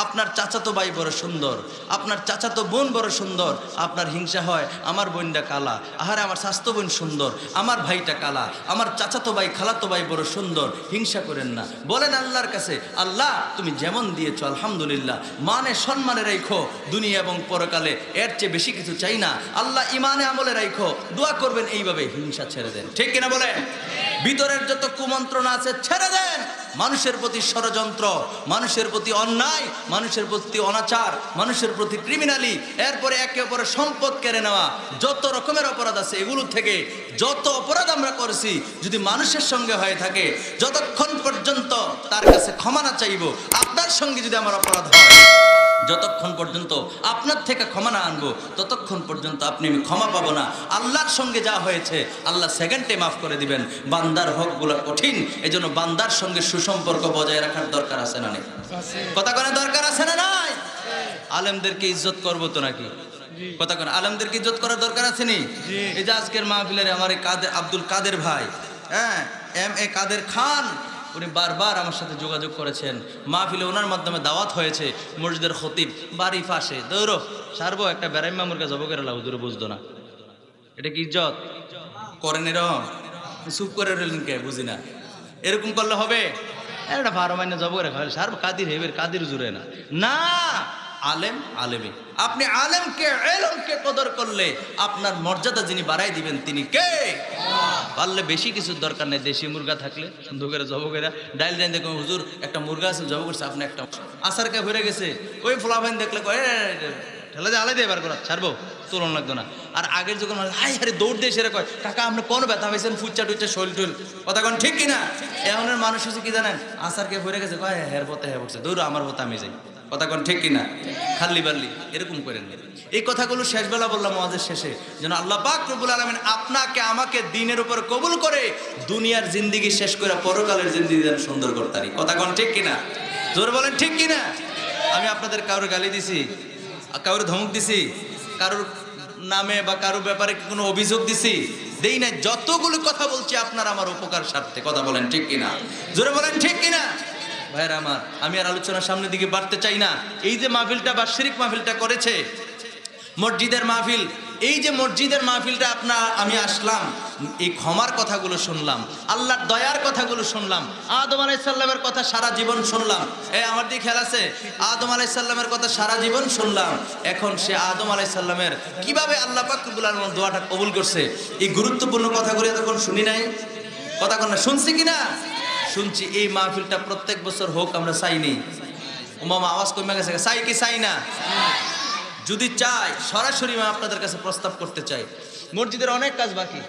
আপনার চাচাতো ভাই বড় সুন্দর, আপনার চাচাতো বোন বড় সুন্দর, আপনার হিংসা হয় আমার বোনটা কালা, আহারে আমার স্বাস্থ্য বোন সুন্দর, আমার ভাইটা কালা, আমার চাচাতো ভাই খালাতো ভাই বড় সুন্দর, হিংসা করেন না। বলেন আল্লাহর কাছে, আল্লাহ তুমি যেমন দিয়েছো আলহামদুলিল্লাহ, মানে সম্মানে রাখো দুনিয়া এবং পরকালে, এর চেয়ে বেশি কিছু চাই না। আল্লাহ ইমানে আমলে রাখো। দোয়া করবেন এইভাবে, হিংসা ছেড়ে দেন। ঠিক কিনা বলেন? ভিতরের যত কুমন্ত্রণা আছে ছেড়ে দেন। মানুষের প্রতি ষড়যন্ত্র, মানুষের প্রতি অন্যায়, মানুষের প্রতি অনাচার, মানুষের প্রতি ক্রিমিনালি, এরপরে একে অপরের সম্পদ কেড়ে নেওয়া, যত রকমের অপরাধ আছে, এগুলো থেকে যত অপরাধ আমরা করেছি যদি মানুষের সঙ্গে হয়ে থাকে, যতক্ষণ পর্যন্ত তার কাছে ক্ষমা না চাইব, আপনার সঙ্গে যদি আমার অপরাধ হয়, যতক্ষণ পর্যন্ত আপনার থেকে ক্ষমা না আনবো, ততক্ষণ পর্যন্ত আপনি আমি ক্ষমা পাবো না। আল্লাহর সঙ্গে যা হয়েছে আল্লাহ সেকেন্ডে মাফ করে দিবেন। বান্দার হকগুলো কঠিন, এজন্য বান্দার সঙ্গে সুসম্পর্ক বজায় রাখার দরকার আছে না নেই? কথা কোন দরকার আছে না নাই? আলেমদেরকে ইজ্জত করবো তো নাকি? কথা কোন আলেমদেরকে ইজ্জত করার দরকার আছে নি? এই যে আজকের মাহফিলের আমার আব্দুল কাদের ভাই, হ্যাঁ, MA কাদের খান, উনি বারবার আমার সাথে যোগাযোগ করেছেন। মাহফিলে ওনার মাধ্যমে দাওয়াত হয়েছে। মসজিদের খতিব বাড়ি পাশে, দৌড়ো সারবো একটা বেড়াইমা মুরগা জব করে লাউ, দূরে বুঝতো না। এটা কি ইজ্জত করেন? এরকম চুপ করে রইলেন কে? বুঝি না। এরকম করলে হবে? একটা 12 মাইনে জব করে খাওয়ালে সারবো, কাদির হেবের কাদির জুড়ে না। না, আলেম আলেমে। আপনি আলেমকে এলমকে কদর করলে আপনার মর্যাদা যিনি বাড়াই দিবেন তিনি কে? পারলে বেশি কিছুর দরকার নেই, দেশি মুরগা থাকলে সুন্দর করে জব করে ডাইল ডাইন দেখুন, হুজুর একটা মুরগা আছে জব করছে, আপনি একটা আসার কে ভরে গেছে, ওই ফোলাফাইন দেখলে ঠেলা যে আলাই দিয়ে এবার করা ছাড়বো, তুলন লাগতো না। আর আগের যখন হাই হারে দৌড় দিয়ে সেরে কয়, কাকা আপনি কোন ব্যথা হয়েছেন, ফুচ্চা টুচ্চা শৈল টুল, কথা কোন ঠিক কিনা? এমনের মানুষ হচ্ছে কি জানেন, আসার কে ভরে গেছে, কয় হের পথে হ্যাঁ পড়ছে, দৌড় আমার পথে আমি যাই, কথা কোন ঠিক কিনা? খাল্লি বাল্লি এরকম করেন। এই কথাগুলো শেষবেলা বললাম ওয়াজের শেষে, যেন আল্লাহ পাক রব্বুল আলামিন আপনাকে আমাকে দিনের উপর কবুল করে দুনিয়ার জিন্দেগি শেষ করে পরকালের জিন্দেগি যেন সুন্দর করতে পারি। কথা কোন ঠিক কিনা? জোরে বলেন ঠিক কিনা? আমি আপনাদের কারোর গালি দিছি, কারোর ধমক দিছি, কারোর নামে বা কারোর ব্যাপারে কোনো অভিযোগ দিছি? দেই নাই। যতগুলো কথা বলছি আপনার আমার উপকার স্বার্থে। কথা বলেন ঠিক কিনা? জোরে বলেন ঠিক কিনা? ভাইরা আমার, আমি আর আলোচনার সামনের দিকে বাড়তে চাই না। এই যে মাহফিলটা বাৎসরিক মাহফিলটা করেছে মসজিদের মাহফিল, এই যে মসজিদের মাহফিলটা আমি আসলাম, এই ক্ষমার কথাগুলো শুনলাম, আল্লাহর দয়ার কথাগুলো শুনলাম, আদম আলাইহিস সালামের কথা সারা জীবন শুনলাম। আমার দিকে খেয়াল আছে? আদম আলাইহিস সালামের কথা সারা জীবন শুনলাম। এখন সে আদম আলাইহিস সালামের কিভাবে আল্লাহ পাক রব্বুল আলামিন দোয়াটা কবুল করছে, এই গুরুত্বপূর্ণ কথাগুলো এতক্ষণ শুনি নাই? কথা কোন না? শুনছি কিনা? শুনছি। এই মাহফিলটা প্রত্যেক বছর হোক, আমরা চাইনি। ও মামা আওয়াজ কমে গেছে, চাই কি চাই না? যদি চাই, সরাসরি আমি আপনাদের কাছে প্রস্তাব করতে চাই, মসজিদের অনেক কাজ বাকি,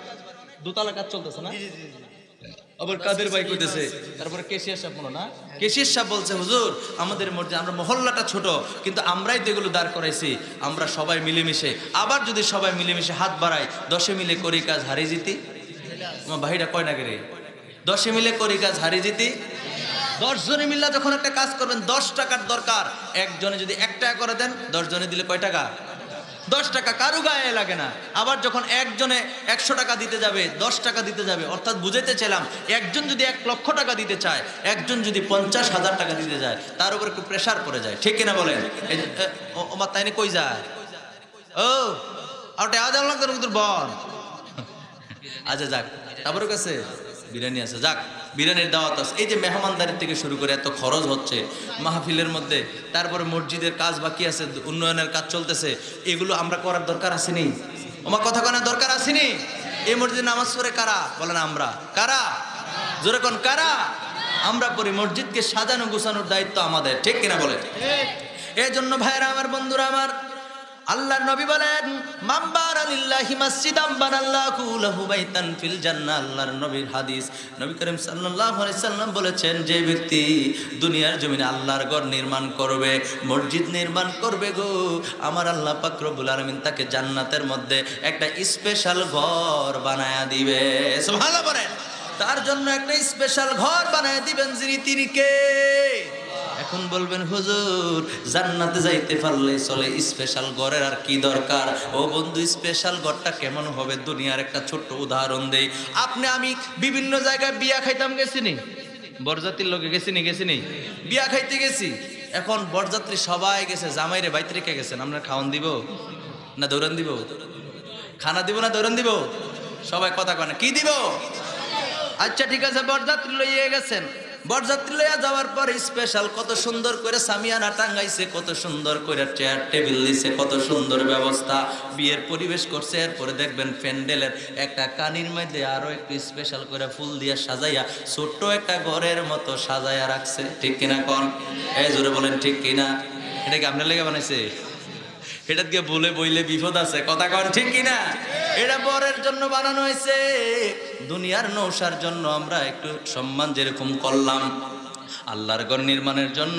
দোতলা কাজ চলতেছে না, আবার কাদের ভাই কইতেছে, তারপরে কেশিয়ার সাহেব বলো না, কেশিয়ার সাহেব বলছে হুজুর আমাদের মসজিদ, আমরা মহল্লাটা ছোট কিন্তু আমরাই তো এগুলো দাঁড় করাইছি, আমরা সবাই মিলেমিশে, আবার যদি সবাই মিলেমিশে হাত বাড়াই, 10 মিলে করি কাজ হারিয়ে জিতি। আমার ভাইরা কয় না রে, 10 মিলে করি কাজ হারিয়ে জিতি। 10 জনে মিল্লা যখন একটা কাজ করবেন, 10 টাকার দরকার, একজনে যদি 1 টাকা করে দেন, 10 জনে দিলে কয় টাকা? 10 টাকা। কারু গায়ে লাগে না। আবার যখন একজনে 100 টাকা দিতে যাবে, 10 টাকা দিতে যাবে, অর্থাৎ বুঝাইতে চাইলাম, একজন যদি 1 লক্ষ টাকা দিতে চায়, একজন যদি 50,000 টাকা দিতে যায়, তার উপর একটু প্রেশার পড়ে যায়। ঠিক কিনা বলেন? আমার তাইনে কই যায়? ও আর টাকা লাগতো তোর বল। আচ্ছা যাক, তারপরে কাছে বিরিয়ানি আছে, যাক বিরিয়ানির দাওয়াত আছে। এই যে মেহমানদারির থেকে শুরু করে এত খরচ হচ্ছে মাহফিলের মধ্যে, তারপরে মসজিদের কাজ বাকি আছে, উন্নয়নের কাজ চলতেছে, এগুলো আমরা করার দরকার আসেনি? আমার কথা কনার দরকার আসেনি? এই মসজিদে নামাজ পড়ে কারা? বলেন আমরা। কারা? জোরে কোন কারা? আমরা পড়ি মসজিদকে সাজানো গোছানোর দায়িত্ব আমাদের, ঠিক কিনা বলেন? এই জন্য ভাইরা আমার, বন্ধুরা আমার, আল্লাহর নবী বলেন মান বানা লিল্লাহি মাসজিদান বানাল্লাহু লাহু বাইতান ফিল জান্নাহ। আল্লাহর নবীর হাদিস, নবী করিম সাল্লাল্লাহু আলাইহি সাল্লাম বলেছেন, যে ব্যক্তি দুনিয়ার জমিনে আল্লাহর ঘর নির্মাণ করবে, মসজিদ নির্মাণ করবে গো, আমার আল্লাহ পাক রব্বুল আলামিন তাকে জান্নাতের মধ্যে একটা স্পেশাল ঘর বানায়া দিবে। সুবহানাল্লাহ বলেন। তার জন্য একটা স্পেশাল ঘর বানায়া দিবেন, যিনি তিনি কে? এখন বলবেন হুজুর জান্নাতে যাইতে পারলে চলে, স্পেশাল ঘরের আর কি দরকার? ও বন্ধু, স্পেশাল ঘরটা কেমন হবে দুনিয়ার একটা ছোট্ট উদাহরণ দেই। আপনি আমি বিভিন্ন জায়গায় বিয়া খাইতাম, গেছিনি? বরযাত্রীর লোকে গেছিনি? বিয়া খাইতে গেছি। এখন বরযাত্রী সবাই গেছে, জামাইরে বাইতে রেখে গেছেন, আমরা খাওয়ান দিব না দৌড়ান দিব? খানা দিব না দৌড়ান দিব? সবাই কথা কয় না, কি দিব? আচ্ছা ঠিক আছে, বরযাত্রী লইয়ে গেছেন। বরযাত্রী লইয়া যাওয়ার পর স্পেশাল কত সুন্দর করে সামিয়ানা টাঙ্গাইছে, কত সুন্দর করে চেয়ার টেবিল দিছে, কত সুন্দর ব্যবস্থা, বিয়ের পরিবেশ করছে। এরপরে দেখবেন প্যান্ডেলের একটা কানির মধ্যে আরো একটু স্পেশাল করে ফুল দিয়ে সাজাইয়া ছোট্ট একটা ঘরের মতো সাজাইয়া রাখছে, ঠিক কিনা কোন? এই জোরে বলেন ঠিক কিনা? এটা কি আপনার লেগে বানাইছে? এটা দিয়ে বলে বইলে বিপদ আছে, কথা কন ঠিক কিনা? এটা বরের জন্য বানানো হয়েছে। দুনিয়ার নৌসার জন্য আমরা একটু সম্মান যেরকম করলাম, আল্লাহর ঘর নির্মাণের জন্য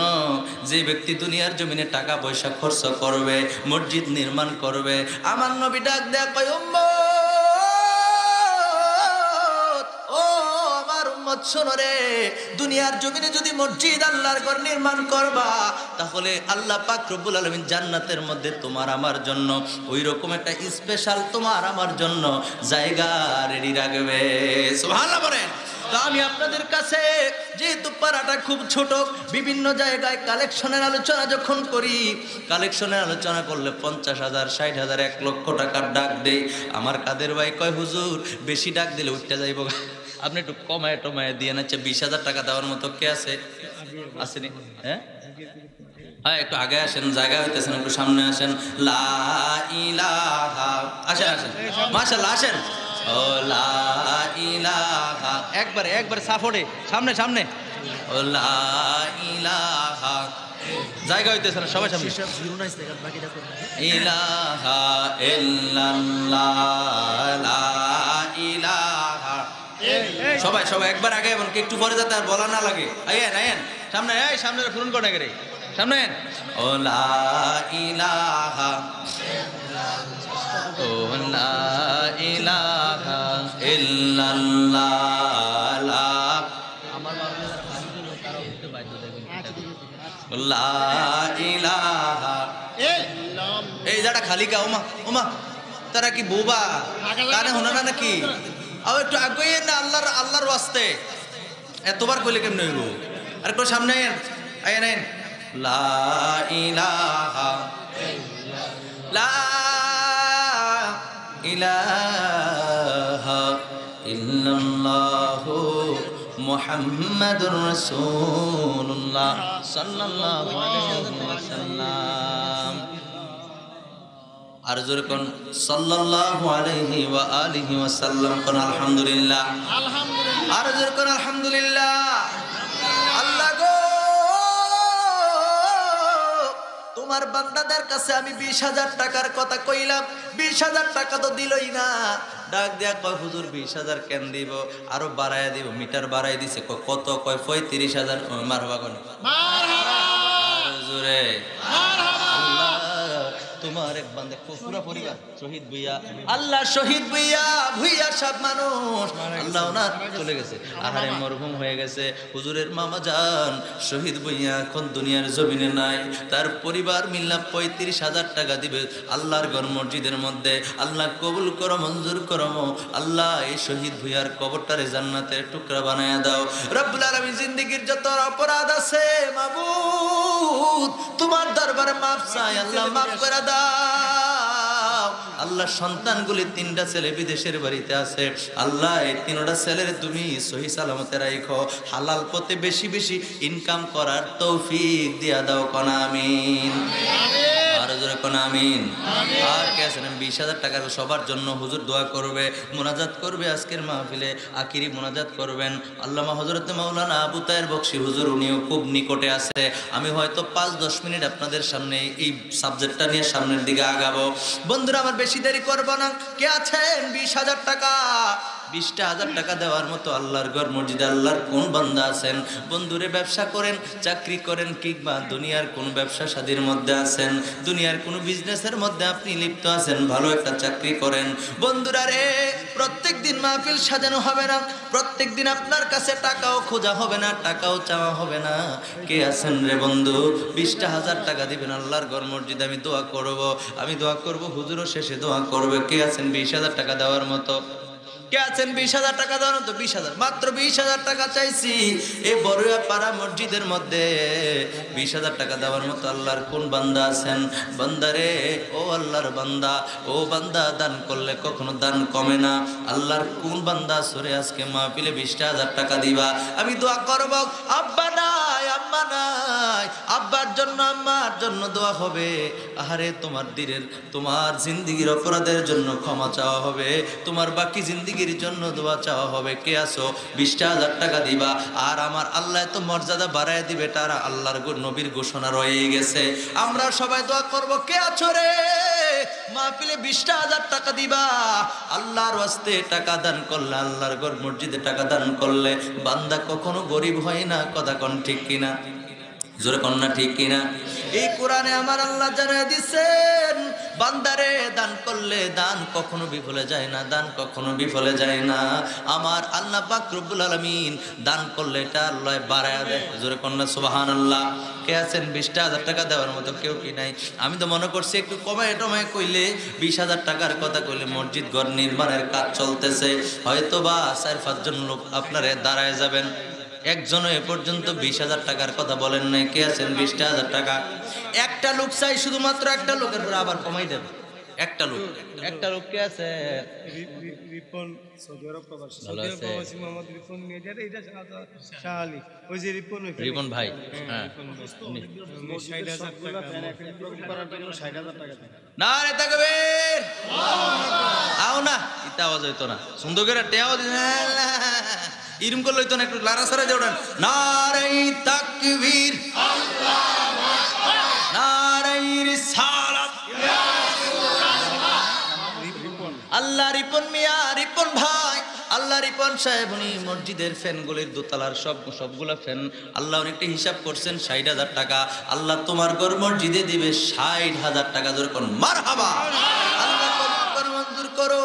যে ব্যক্তি দুনিয়ার জমিনে টাকা পয়সা খরচ করবে, মসজিদ নির্মাণ করবে, আমার নবী ডাক দেয়া কয়, শোনো রে, দুনিয়ার জমিনে যদি মসজিদ আল্লাহর ঘর নির্মাণ করবা, তাহলে আল্লাহ পাক রব্বুল আলামিন জান্নাতের মধ্যে তোমার আমার জন্য ওই রকম একটা স্পেশাল তোমার আমার জন্য জায়গা রেডি রাখবে। সুবহানাল্লাহ বলেন। তো আমি আপনাদের কাছে, যেহেতু পাড়াটা খুব ছোট, বিভিন্ন জায়গায় কালেকশনের আলোচনা যখন করি, কালেকশনের আলোচনা করলে 50,000, 60,000, 1 লক্ষ টাকার ডাক দেই। আমার কাদের ভাই কয়, হুজুর বেশি ডাক দিলে উঠতে যাইব, আপনি একটু কমায় টমায় দিয়ে নাচ্ছে 20,000 টাকা দেওয়ার মতো কে আছে? আসেনি? হ্যাঁ হ্যাঁ, একটু আগে আসেন, জায়গা হইতেছেন, একটু সামনে আসেন। লা ইলাহা, আসেন আসেন, মাশাআল্লাহ আসেন। ও লা ইলাহা, একবারে সাফড়ে সামনে সামনে। ও লা ইলাহা, জায়গা হইতেছে না, সবাই সামনে। ইলাহা ইল্লাল্লাহ, লা ইলাহা, সবাই একবার আগে, এবং একটু পরে যাতে আর বলা না লাগে। আয়েন সামনে, এই সামনে পূরণ করে রে, সামনে। ও লা ইলাহা, ও লা ইলাহা ইল্লাল্লাহ, লা ইলাহা। এই যারা খালি কা, ওমা তারা কি বোবা, কানে শোনা না নাকি? আর একটু আগে না, আল্লাহর ওয়াস্তে এতবার কইলে কেমন হইব? আর একটু সামনে আয়েন। লা ইলাহা, লা ইলাহা ইল্লাল্লাহু মুহাম্মাদুর রাসূলুল্লাহ সাল্লাল্লাহু আলাইহি ওয়াসাল্লাম। আর জোরে কোন সাল্লাল্লাহু আলাইহি ওয়া আলিহি ওয়াসাল্লাম, কোন আলহামদুলিল্লাহ। আর জোরে কোন আলহামদুলিল্লাহ। আল্লাহ গো, তোমার বান্দাদের কাছে আমি 20,000 টাকার কথা কইলাম, 20,000 টাকা তো দিলই না। ডাক দেয়া কয়, হুজুর 20,000 কেন দিব, আরো বাড়াইয়া দিব। মিটার বাড়াই দিছে, কত কয় 35,000। মারহাবা কোন, মারহাবা জোরে, মারহাবা। তোমার এক বান্দা পুরো পরিবার শহীদ ভুইয়া, আল্লাহ শহীদ ভুইয়া সব মানুষ আল্লাহ ওনার চলে গেছে, আহারে মরহুম হয়ে গেছে। হুজুরের মামা জান শহীদ ভুইয়া এখন দুনিয়ার জমিনে নাই, তার পরিবার মিল্লা 35,000 টাকা দিবে আল্লাহর ঘর মসজিদের মধ্যে। আল্লাহ কবুল করো, মঞ্জুর করো আল্লাহ, এই শহীদ ভুইয়ার কবরটারে জান্নাতের টুকরা বানায়া দাও। রব্বুল আলামিন জিন্দেগীর যত অপরাধ আছে মাবুদ তোমার দরবারে মাফ চাই, আল্লাহ মাফ করে দাও। আল্লাহ সন্তানগুলি 3টা ছেলে বিদেশের বাড়িতে আছে, আল্লাহ এই 3টা ছেলের তুমি সহি সালামতে রাখো, হালাল পথে বেশি বেশি ইনকাম করার তৌফিক দিয়া দাও, কোন আমিন। আর জোরে কোন আমিন। আর কে আছেন 20,000 টাকার সবার জন্য হুজুর দোয়া করবে, মোনাজাত করবে, আজকের মাহফিলে আখিরি মোনাজাত করবেন। আল্লামা হযরত মাওলানা আবু তাহের বকশী হুজুর, উনিও খুব নিকটে আছে। আমি হয়তো 5-10 মিনিট আপনাদের সামনে এই সাবজেক্টটা নিয়ে সামনের দিকে আগাবো। বন্ধুরা আমার বেশি দেরি করব না। কে আছেন 20,000 টাকা 20,000 টাকা দেওয়ার মতো আল্লাহর ঘর মসজিদে আল্লাহর কোন বান্দা আছেন? বন্ধুরে ব্যবসা করেন, চাকরি করেন, কিংবা দুনিয়ার কোন ব্যবসা শাদীর মধ্যে আছেন, দুনিয়ার কোন বিজনেসের মধ্যে আপনি লিপ্ত আছেন, ভালো একটা চাকরি করেন। বন্ধুরা রে, প্রত্যেক দিন মাহফিল সাজানো হবে না, প্রত্যেক দিন আপনার কাছে টাকাও খোঁজা হবে না, টাকাও চাওয়া হবে না। কে আছেন রে বন্ধু 20,000 টাকা দিবেন আল্লাহর ঘর মসজিদে? আমি দোয়া করব, হুজুরও শেষে দোয়া করবে। কে আছেন 20,000 টাকা দেওয়ার মতো? কে আছেন 20,000 টাকা দেওয়ার মতো? 20,000, মাত্র 20,000 টাকা চাইছি এই বড়ুয়া পাড়া মসজিদের মধ্যে। 20,000 টাকা দেওয়ার মতো আল্লাহর কোন বান্দা আছেন? বান্দারে, ও আল্লাহর বান্দা, ও বান্দা, দান করলে কখনো দান কমে না। আল্লাহর কোন বান্দা সরে আজকে মাহফিলে 20,000 টাকা দিবা? আমি দোয়া করব, আব্বা নাই, আম্মা নাই, আব্বার জন্য আম্মার জন্য দোয়া হবে। আহারে, তোমার দিনের, তোমার জিন্দিগির অপরাধের জন্য ক্ষমা চাওয়া হবে, তোমার বাকি জিন্দিগির জন্য দোয়া চাওয়া হবে। কে আসো 20,000 টাকা দিবা? আর আমার আল্লাহ এত মর্যাদা বাড়ায় দিবে, তারা আল্লাহর নবীর ঘোষণা রয়ে গেছে। আমরা সবাই দোয়া করব। কে আছো রে মাহফিলে 20,000 টাকা দিবা? আল্লাহর ওয়াস্তে টাকা দান করলে, আল্লাহর ঘর মসজিদে টাকা দান করলে বান্দা কখনো গরিব হয় না। কথা কোন ঠিক কিনা? জোরে কন্যা ঠিক কিনা? এই কোরআনে আমার আল্লাহ জানায় দিচ্ছেন, বান্দারে দান করলে দান কখনো বিফলে যায় না, দান কখনো বিফলে যায় না। আমার আল্লাহ পাক রব্বুল আলামিন দান করলে এটা আল্লাহ বাড়ায়া দেয়। জোরে কন্যা সুবহানাল্লাহ। কে আছেন 20,000 টাকা দেওয়ার মতো? কেউ কি নাই? আমি তো মনে করছি একটু কমায় টমায় কইলে, 20,000 টাকার কথা কইলে, মসজিদ ঘর নির্মাণের কাজ চলতেছে, হয়তো বা 4-5 জন লোক আপনারা দাঁড়ায় যাবেন। একজনও এ পর্যন্ত 20,000 টাকার কথা বলেন নাই। কে আছেন 20,000 টাকা? একটা লোক চাই, শুধুমাত্র একটা লোকের পরে আবার কমাই দেব। একটা লোক কে আছে? রিপন সৌদি আরব প্রবাসী, ভালো আছে? প্রবাসী মোহাম্মদ রিপন মিয়াজার, এটা শাহ আলী, ওই যে রিপন, রিপন ভাই। হ্যাঁ, 60,000 টাকা 60,000 টাকা। না রে তাকবীর, আও না, ইতা আওয়াজ হইতো না, সুন্দর করে টেও ইরম করলে হইতো না, একটু লারা সারা দিয়ে ওঠেন। নারে তাকবীর, নারে রিসালাত। আল্লাহ রিপন মিয়া, রিপন ভাই, আল্লাহ রিপন সাহেব, উনি মসজিদের ফ্যানগুলির দোতলার সবগুলা ফ্যান আল্লাহ অনেকটা হিসাব করছেন 60,000 টাকা। আল্লাহ তোমার ঘর মসজিদে দিবে 60,000 টাকা। ধরে কোন মারহাবা। আল্লাহ মঞ্জুর করো।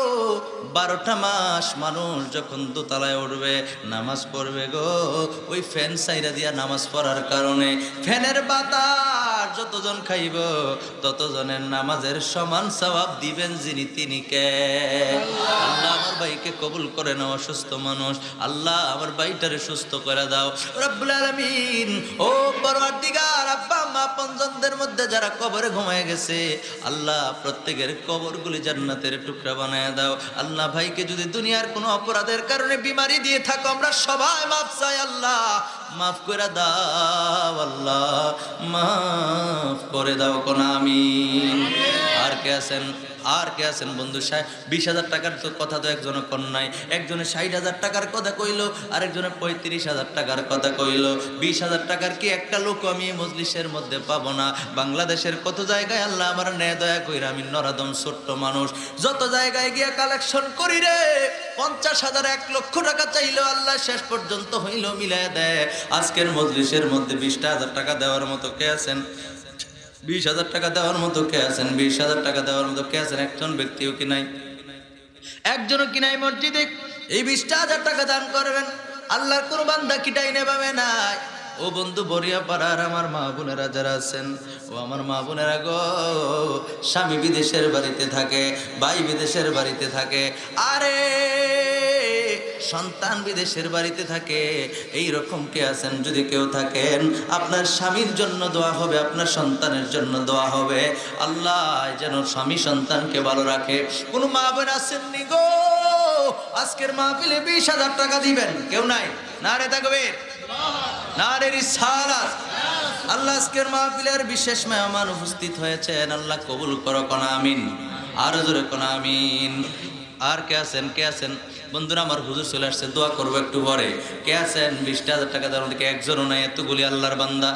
12টা মাস মানুষ যখন দোতলায় উঠবে, নামাজ পড়বে গো, ওই ফ্যান সাইরা দিয়া নামাজ পড়ার কারণে ফ্যানের বাতাস যতজন খাইব ততজনের নামাজের সমান সওয়াব দিবেন যিনি, তিনি কে? আল্লাহ আমার ভাইকে কবুল করে নাও, অসুস্থ মানুষ, আল্লাহ আমার ভাইটারে সুস্থ করে দাও রব্বুল আলামিন। ও পরওয়ারদিগার, আব্বা আম্মা আপনজনদের মধ্যে যারা কবরে ঘুমায় গেছে, আল্লাহ প্রত্যেকের কবরগুলি জান্নাতের টুকরা বানায় দাও। আল্লাহ ভাইকে যদি দুনিয়ার কোনো অপরাধের কারণে বিমারি দিয়ে থাকো, আমরা সবাই মাফ চাই, আল্লাহ মাফ করে দাও, আল্লাহ মাফ করে দাও কোন আমিন। আর কে আছেন? আর কে আছেন বন্ধু সাহেব? 20,000 টাকার তো কথা তো একজনে কর নাই। একজনে 60,000 টাকার কথা কইলো, আরেকজনে 35,000 টাকার কথা কইলো। 20,000 টাকার কি একটা লোক আমি মজলিসের মধ্যে পাবো না? বাংলাদেশের কত জায়গায় আল্লাহ আমার ন্যায় দয়া কইরা, আমি নরাদম ছোট্ট মানুষ, যত জায়গায় গিয়া কালেকশন করি রে, 50,000 1 লক্ষ টাকা চাইলেও আল্লাহ শেষ পর্যন্ত হইল মিলাই দেয়। আজকের মজলিসের মধ্যে 20,000 টাকা দেওয়ার মতো কে আছেন? 20,000 টাকা দেওয়ার মতো কে আছেন? 20,000 টাকা দেওয়ার মতো কে আছেন? একজন ব্যক্তিও কি নাই? একজনও কি নাই মসজিদে? এই 20,000 টাকা দান করবেন, আল্লাহর কোন বান্দা কি ডাইনে পাবে নাই? ও বন্ধু বরিয়া পাড়ার আমার মা বোনেরা যারা আছেন, ও আমার মা বোনেরা গো, স্বামী বিদেশের বাড়িতে থাকে, ভাই বিদেশের বাড়িতে থাকে, আরে সন্তান বিদেশের বাড়িতে থাকে, এই রকম কে আছেন? যদি কেউ থাকেন, আপনার স্বামীর জন্য দোয়া হবে, আপনার সন্তানের জন্য দোয়া হবে, আল্লাহ যেন স্বামী সন্তানকে ভালো রাখে। কোন মা বোন আসেননি গো আজকের মাহফিলে 20,000 টাকা দিবেন? কেউ নাই? নারে তাকবীর, নারে রিসালাত। আল্লাহ আজকের মাহফিলের বিশেষ মেহমান উপস্থিত হয়েছেন, আল্লাহ কবুল করো কোন আমিন, আর জোরে কোন আমিন। আর কে আছেন, কে আছেন বন্ধুরা? আমার হুজুর চলে আসছে, দোয়া করবো একটু পরে। কে আছেন 20,000 টাকা দেওয়ার মধ্যে? একজনও নাই। এতগুলি আল্লাহর বান্দা,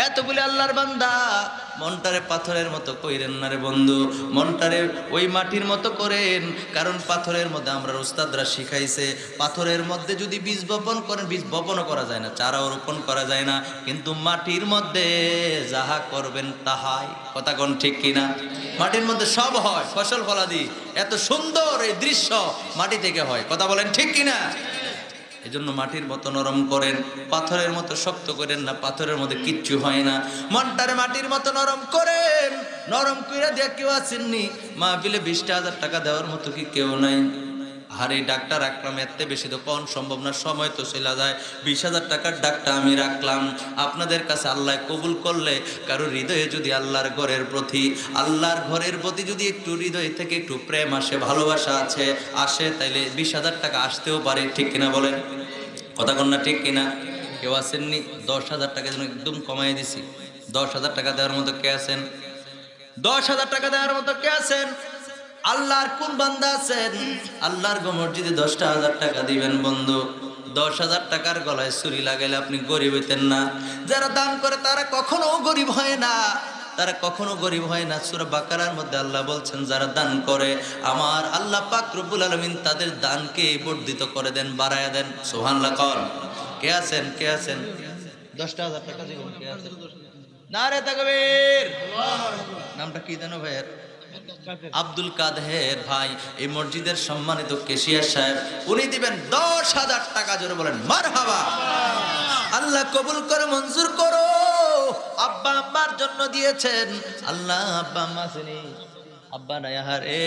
এতগুলি আল্লাহর বান্দা। মনটারে পাথরের মতো কইরেন না রে বন্ধু, মনটারে ওই মাটির মতো করেন। কারণ পাথরের মধ্যে আমরা উস্তাদরা শিখাইছে, পাথরের মধ্যে যদি বীজ বপন করেন, বীজ বপনও করা যায় না, চারাও রোপণ করা যায় না, কিন্তু মাটির মধ্যে যাহা করবেন তাহাই। কথা কোন ঠিক কিনা? মাটির মধ্যে সব হয়, ফসল ফলাদি। এত সুন্দর এই দৃশ্য মাটি থেকে হয়। কথা বলেন ঠিক কিনা? এজন্য মাটির মতো নরম করেন, পাথরের মতো শক্ত করেন না, পাথরের মধ্যে কিচ্ছু হয় না। মনটারে মাটির মতো নরম করেন। নরম করে দিয়ে কেউ আসেননি মাহফিলে 20,000 টাকা দেওয়ার মতো কি কেউ নাই? আর এই ডাক্তার রাখলাম, এতে বেশি তো কোন সম্ভব না, সময় তো চলে যায়। 20,000 টাকার ডাক্তার আমি রাখলাম আপনাদের কাছে। আল্লাহ কবুল করলে কারো হৃদয়ে যদি আল্লাহর ঘরের প্রতি যদি একটু হৃদয় থেকে একটু প্রেম আসে, ভালোবাসা আসে, তাইলে 20,000 টাকা আসতেও পারে। ঠিক কিনা বলেন? কথা কন না ঠিক কিনা? কেউ আসেননি? 10,000 টাকা যেন একদম কমাই দিছি। 10,000 টাকা দেওয়ার মতো কে আছেন? 10,000 টাকা দেওয়ার মতো কে আছেন? আল্লাহর কোন বান্দা আছেন আল্লাহর মসজিদে 10,000 টাকা দিবেন? বন্ধু, 10,000 টাকার গলায় ছুরি লাগাইলে আপনি গরিব হইতেন না। যারা দান করে তারা কখনো গরিব হয় না, তারা কখনো গরিব হয় না। সূরা বাকারার মধ্যে আল্লাহ বলছেন, যারা দান করে আমার আল্লাহ পাক রব্বুল আলামিন তাদের দানকে বর্ধিত করে দেন, বাড়ায়া দেন। সুবহানাল্লাহ। কর কে আছেন, কে আছেন? 10,000 টাকা দিবেন কে আছেন? নারে তাকবীর। নামটা কি জানো ভাইয়ের? আব্দুল কাদের ভাই, এই মসজিদের সম্মানিত কেশিয়ার সাহেব, উনি দিবেন 10,000 টাকা। জোরে বলেন মারহাবা। আল্লাহ কবুল করে মঞ্জুর করো। আব্বা আম্মার জন্য দিয়েছেন। আল্লাহ আব্বা আম্মা আছেনি? আব্বা নাই, আহারে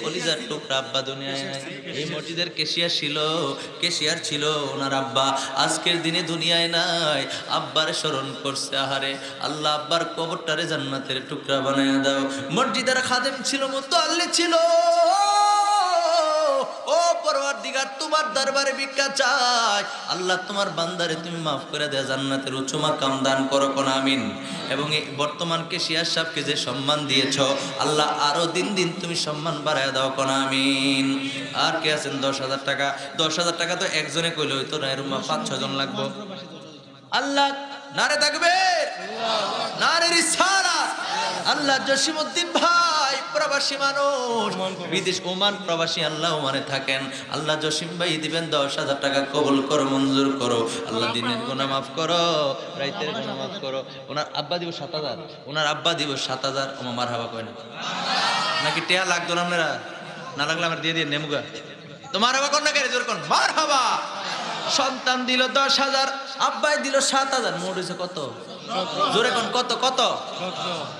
কলিজার টুকরা আব্বা দুনিয়ায় নাই। এই মসজিদের কেশিয়ার ছিল ওনার আব্বা, আজকের দিনে দুনিয়ায় নাই। আব্বারে স্মরণ করছে, আহারে আল্লাহ আব্বার কবরটারে জান্নাতের টুকরা বানায় দাও। মসজিদের খাদেম ছিল, মুতাল্লি ছিল। ও পরওয়ারদিগার, তোমার দরবারে ভিক্ষা চাই। আল্লাহ তোমার বান্দারে তুমি মাফ করে দেয়া, জান্নাতের উচ্চ মাকাম দান করো কোন আমিন। এবং এই বর্তমান কেশিয়ার সাহেবকে যে সম্মান দিয়েছ, আল্লাহ আরো দিন দিন তুমি সম্মান বাড়ায় দাও কোন আমিন। আর কে আছেন? 10,000 টাকা। 10,000 টাকা তো একজনে কইলে হইতো না, এরকম 5-6 জন লাগবো। আল্লাহ নারে তাকবীর, নারে রিসালাত। আল্লাহ জসিমউদ্দিন ভাই প্রবাসী মানুষ, বিদেশ ওমান প্রবাসী, আল্লাহ ওমানে থাকেন। আল্লাহ জসিম ভাই দিবেন 10,000 টাকা, কবুল করো, মঞ্জুর করো। আল্লাহ দিনের গুনাহ মাফ করো, রাইতের গুনাহ মাফ করো। ওনার আব্বা দিব 7,000, ওনার আব্বা দিব 7,000। ওমা মারহাবা কয় না নাকি? টেয়া লাগতো না আপনারা? না লাগলে আমার দিয়ে দিয়ে নেমুগা। তো মারহাবা কোন না, কে জোর কোন মারহাবা। সন্তান দিল 10,000, আব্বাই দিল 7,000, মোট হয়েছে কত? জোরে কোন কত? কত?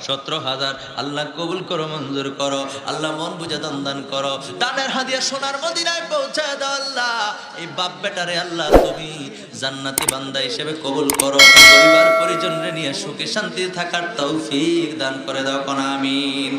17,000। আল্লাহ কবুল করো, মঞ্জুর করো। আল্লাহ মন বুঝে দান করো। দানের হাদিয়া সোনার মদিনায় পৌঁছায় দাও। আল্লাহ এই বাপ বেটারে আল্লাহ তুমি জান্নাতি বান্দা হিসেবে কবুল করো। পরিবার পরিজনরে নিয়ে সুখে শান্তিতে থাকার তৌফিক দান করে দাও কোন আমিন।